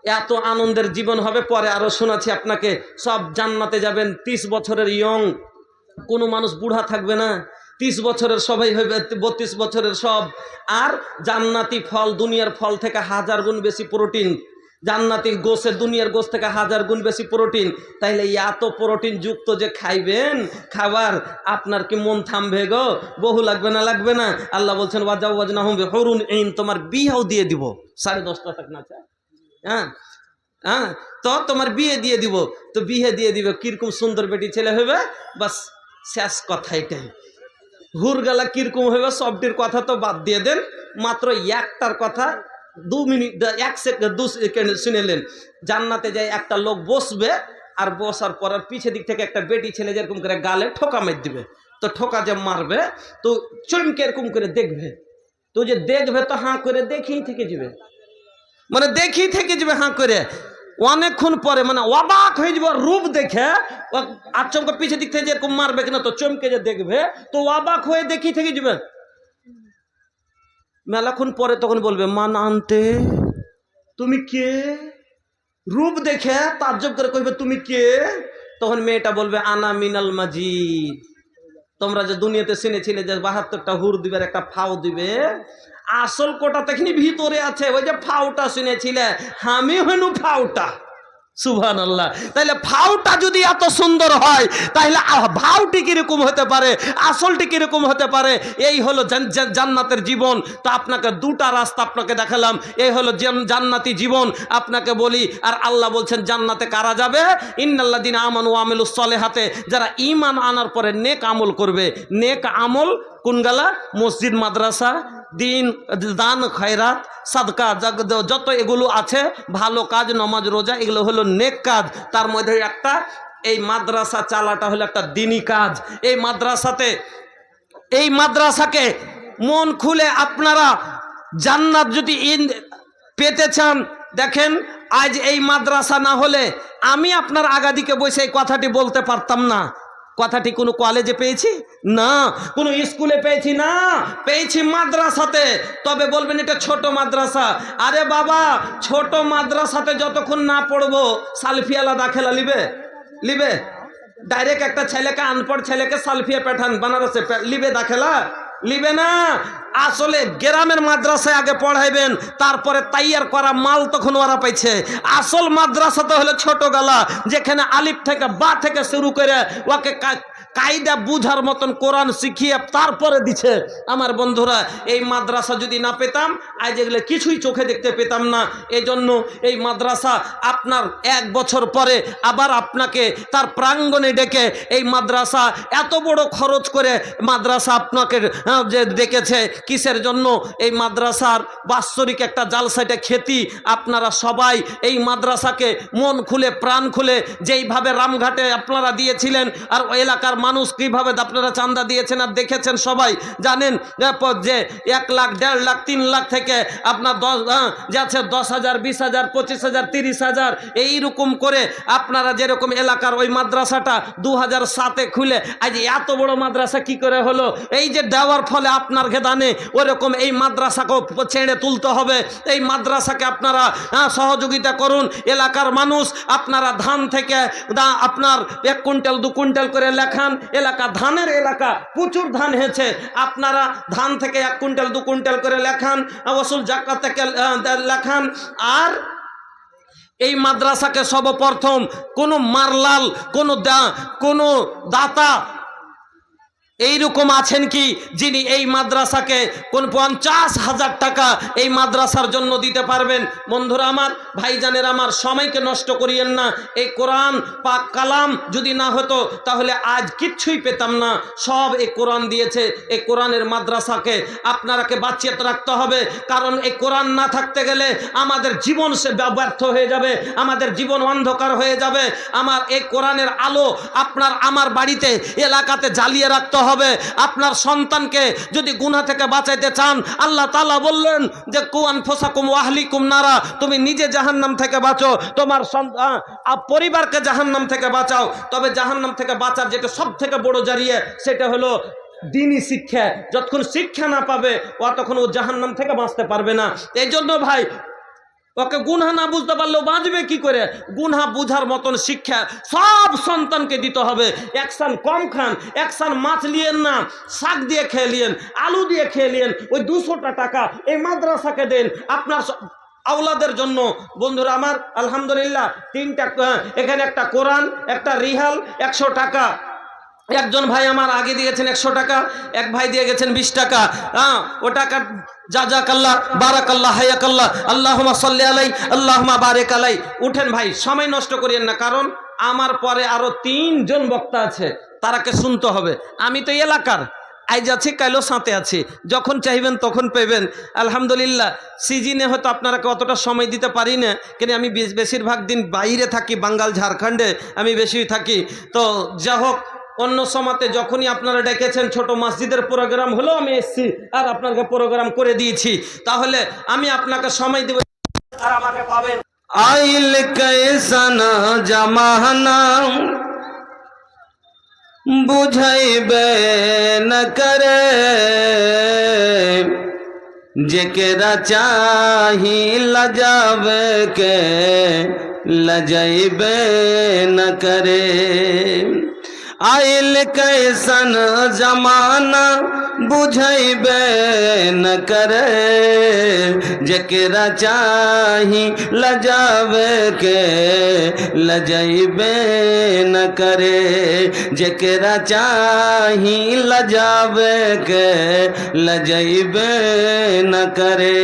এত আনন্দের জীবন হবে। পরে আরো শোনাচ্ছি আপনাকে, সব জান্নাতে যাবেন, 30 বছরের ইয়ং, কোনো মানুষ বুড়া থাকবে না, 30 বছরের সবাই হবে 32 বছরের সব। আর জান্নাতি ফল দুনিয়ার ফল থেকে 1000 গুণ বেশি প্রোটিন, জান্নাতি গোশে দুনিয়ার গোশ থেকে 1000 গুণ বেশি প্রোটিন। তাইলে এত প্রোটিন যুক্ত যে খাইবেন খাবার, আপনার কি মন থামবে গো? বহু লাগবে না, লাগবে না? আল্লাহ বলছেন ওয়াজাওয়াজনাহুম বিহুরুন ঈন, তোমার বিয়েও দিয়ে দিব। 10.5 টাকা না চায়, হ্যাঁ তো তোমার বিয়ে দিয়ে দিব। তো বিয়ে দিয়ে দিবে, কিরকম সুন্দর বেটি ছেলে হবে, বাস শেষ কথা এটাই। হুর গেলা কিরকম হইবে সবটির কথা তো বাদ দিয়ে দেন, মাত্র একটার কথা 2 মিনিট 1 সেকেন্ড 2 সেকেন্ড শুনেলেন। জান্নাতে যায় একটা লোক বসবে, আর বসার পর আর পিছে দিক থেকে একটা বেটি ছেলে যেরকম করে গালে ঠোকা মেরে দিবে, তো ঠোকা যে মারবে তো চমকে এরকম করে দেখবে, তো যে দেখবে তো হাঁ করে দেখেই থেকে যাবে, মানে দেখেই থেকে যাবে হাঁ করে। অনেকক্ষণ পরে মানে অবাক হয়ে যাবে রূপ দেখে, আচমকা পিছে দিক থেকে যেরকম মারবে কিনা, তো চমকে যে দেখবে তো অবাক হয়ে দেখেই থেকে যাবে। মেলাক্ষণ পরে তখন বলবে মান আনতে তুমি কে, রূপ দেখে তাজ্জব করে কইবে তুমি কে। তখন মেয়েটা বলবে আনা মিনাল মাজিদ, তোমরা যে দুনিয়াতে শুনেছিলে যে 72টা হুর দিবে একটা ফাও দিবে, আসল কোটা তখনই ভিতরে আছে, ওই যে ফাওটা শুনেছিলে, আমি হইনু ফাওটা। সুবহানাল্লাহ। তাইলে ফাওটা যদি এত সুন্দর হয় তাহলে ভাওটি কিরকম হতে পারে, আসলটি কিরকম হতে পারে। এই হলো জান্নাতের জীবন। তো আপনাকে দুটা রাস্তা আপনাকে দেখালাম, এই হলো জান্নাতি জীবন। আপনাকে বলি, আর আল্লাহ বলছেন জান্নাতে কারা যাবে, ইন্নাল্লাযিনা আমানু ওয়া আমিলুস সলিহাতে, যারা ঈমান আনার পরে নেক আমল করবে। নেক আমল কোন গেলা, মসজিদ মাদ্রাসা, দিন দান খয়রাত সাদকা যত এগুলো আছে ভালো কাজ, নমাজ রোজা, এগুলো হলো নেক কাজ। তার মধ্যে একটা এই মাদ্রাসা চালাটা হলো একটা দিনী কাজ। এই মাদ্রাসাকে মন খুলে আপনারা জান্নাত যদি পেতে চান, দেখেন আজ এই মাদ্রাসা না হলে আমি আপনার আগাদিকে বসে এই কথাটি বলতে পারতাম না। কথাটি কোনো কলেজে পেয়েছি না, কোনো স্কুলে পেয়েছি না, পেয়েছি মাদ্রাসাতে। তবে বলবেন এটা ছোট মাদ্রাসা। আরে বাবা, ছোট মাদ্রাসাতে যতক্ষণ না পড়বো সালফিয়ালা দাখেলা লিবে ডাইরেক্ট একটা ছেলেকে, আনপড় ছেলেকে সালফিয়া পাঠান বানারসে, লিবে দাখেলা লিবে না। আসলে গ্রামের মাদ্রাসায় আগে পড়াইবেন, তারপরে তাইয়ার করা মাল তখন ওরা পাইছে। আসল মাদ্রাসা তো হলো ছোট গালা, যেখানে আলিফ থেকে বা থেকে শুরু করে ওকে কায়দা বুঝার মতন কোরআন শিখিয়ে তারপরে দিচ্ছে। আমার বন্ধুরা, এই মাদ্রাসা যদি না পেতাম আজ এগুলো কিছুই চোখে দেখতে পেতাম না। এই জন্য এই মাদ্রাসা আপনার 1 বছর পরে আবার আপনাকে তার প্রাঙ্গণে ডেকে, এই মাদ্রাসা এত বড় খরচ করে মাদ্রাসা আপনাকে যে ডেকেছে কিসের জন্য, এই মাদ্রাসার বাৎসরিক একটা জালসাটা খ্যাতি। আপনারা সবাই এই মাদ্রাসাকে মন খুলে প্রাণ খুলে যেইভাবে রামঘাটে আপনারা দিয়েছিলেন, আর ওই এলাকার মানুষ কিভাবে আপনারা চাঁদা দিয়েছেন আর দেখেছেন, সবাই জানেন যে 1 লাখ 1.5 লাখ 3 লাখ থেকে আপনার 10,000 20,000 25,000 30,000 এইরকম করে আপনারা যেরকম এলাকার ওই মাদ্রাসাটা 2007-এ খুলে আজ এত বড় মাদ্রাসা কি করে হলো, এই যে দেওয়ার ফলে আপনার ঘেদানে ওরকম এই মাদ্রাসাকেও ছেড়ে তুলতে হবে। এই মাদ্রাসাকে আপনারা সহযোগিতা করুন। এলাকার মানুষ আপনারা ধান থেকে আপনার 1 কুইন্টাল 2 কুইন্টাল করে লেখান। এলাকা ধানের এলাকা, প্রচুর ধান হয়েছে, আপনারা ধান থেকে 1 কুইন্টাল 2 কুইন্টাল করে লেখান, ওসুল জাকাত থেকে লেখান। আর এই মাদ্রাসাকে সর্বপ্রথম কোনো মারলাল, কোনো দাতা এইরকম আছেন কি যিনি এই মাদ্রাসাকে কোন 50,000 টাকা এই মাদ্রাসার জন্য দিতে পারবেন? বন্ধুরা আমার, ভাইজানের আমার, সময়কে নষ্ট করিয়েন না। এই কোরআন পাক কালাম যদি না হতো তাহলে আজ কিচ্ছুই পেতাম না। সব এই কোরআন দিয়েছে। এই কোরআনের মাদ্রাসাকে আপনারাকে বাঁচিয়ে রাখতে হবে, কারণ এই কোরআন না থাকতে গেলে আমাদের জীবন সে ব্যর্থ হয়ে যাবে, আমাদের জীবন অন্ধকার হয়ে যাবে। আমার এই কোরআনের আলো আপনার আমার বাড়িতে এলাকাতে জ্বালিয়ে রাখতে হবে। আপনার সন্তানকে যদি গুনাহ থেকে বাঁচাইতে চান, আল্লাহ তাআলা বললেন যে কু আনফুসাকুম ওয়া আহলিকুম নারা, তুমি নিজে জাহান্নাম থেকে বাঁচো, তোমার পরিবারকে জাহান্নাম থেকে বাঁচাও। তবে জাহান্নাম থেকে বাঁচার যেটা সব থেকে বড় জারিয়া, সেটা হলো দিনী শিক্ষা। যতক্ষণ শিক্ষা না পাবে ততক্ষণ ও জাহান্নাম থেকে বাঁচতে পারবে না। এই জন্য ভাই, ওকে গুনাহ না বুঝতে পারলেও বাঁচবে কি করে? গুনাহ বুঝার মতন শিক্ষা সব সন্তানকে দিতে হবে। একসান কম খান, একসান মাছ লিয়েন না, শাক দিয়ে খেয়ে লিয়েন, আলু দিয়ে খেয়ে লিয়েন, ওই 200টা টাকা এই মাদ্রাসাকে দেন আপনার আওলাদের জন্য। বন্ধুরা আমার, আলহামদুলিল্লাহ, 3টা এখানে একটা কোরআন, একটা রিহাল 100 টাকা। একজন ভাই আমার আগে দিয়েছেন 100 টাকা, এক ভাই দিয়ে গেছেন 20 টাকা। ও টাকা জাযাকাল্লাহ, বারাকাল্লাহ, হায়াকাল্লাহ, আল্লাহুম্মা সাল্লি আলাই, আল্লাহুম্মা বারিক আলাই। উঠেন ভাই, সময় নষ্ট করিয়েন না, কারণ আমার পরে আরো 3 জন বক্তা আছে, তারাকে শুনতে হবে। আমি তো এলাকার, আজ আছি কাইলো সাথে আছি, যখন চাইবেন তখন পেবেন। আলহামদুলিল্লাহ সিজনে হয়তো আপনারাকে অতটা সময় দিতে পারি না, কিন্তু আমি বেশিরভাগ দিন বাইরে থাকি, বাঙ্গাল ঝাড়খণ্ডে আমি বেশি থাকি। তো যা হোক, অন্য সময়তে যখনই আপনারা ডেকেছেন ছোট মসজিদের প্রোগ্রাম হলো আমি এসেছি আর আপনাকে প্রোগ্রাম করে দিয়েছি, তাহলে আমি আপনাকে সময় দেব আর আমাকে পাবেন। आइल कैसन जमाना बुझैबे न करे, जेकरा चाही लजावे के लजैबे न करे। आइल कैसन जमाना बुझैबे न करे, जेकरा चाही लजावे के लजैबे न करे, जेकरा चाही लजावे के लजैबे न करे।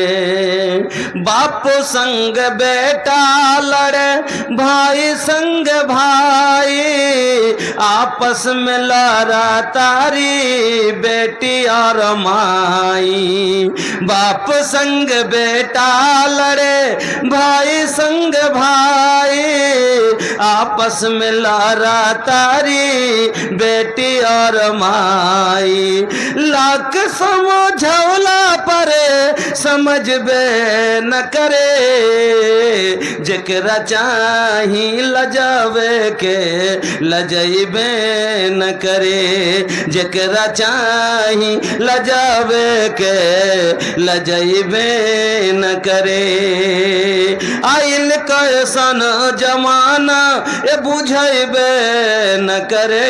बाप संग बेटा लड़े, भाई संग भाई, आपस में लड़ा तारी बेटी और माई। बाप संग बेटा लड़े, भाई संग भाई, आपस में लड़ा तारी बेटी और माई। लाख समझौला पर समझबे न करे, जेकरा चाही लजावे के लजैबे न करे, जेकरा चाही लजावे के लजैबे न करे। आइल कैसन जमाना ए बुझैबे न करे,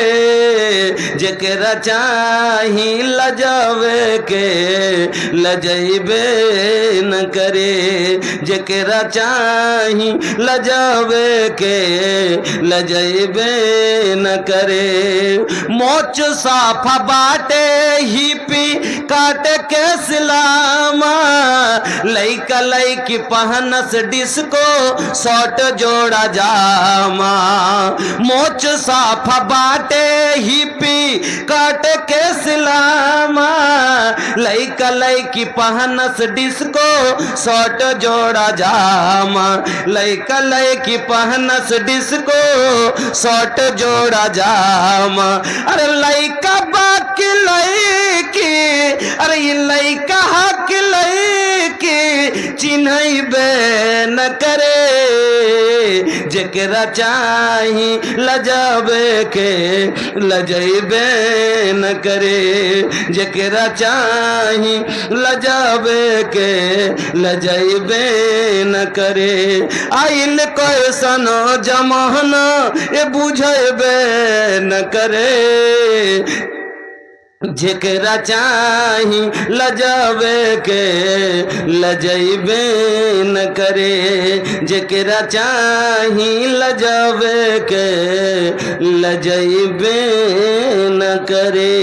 जेकरा चाही लजावे के लजैबे न करे, जेकरा चाही लजावे के लजैबे न करे। मोच साफा बाटे ही पी काट के सिलामा, लइका लइकी पहनस डिस्को शॉर्ट जोड़ा जामा। मोच साफा बाटे ही पी काट के सिलामा, लइका लइकी पहनस डिस्को शॉर्ट जोड़ा जामा। लइका लइकी पहनस डिस्को शॉर्ट जोड़ा जामा। अरे लइका बाकी लइकी, अरे ये लइका हक लइकी चिन्हैबे न करे, जेकरा चाही लजावे के लजैबे न करे, जेकरा चाही लजावे के लजैबे न करे। आइल कैसन जमाना ए बुझैबे न करे, जेकरा चाही लजावे के लजैबे न करे, जेकरा चाही लजावे के लजैबे न करे।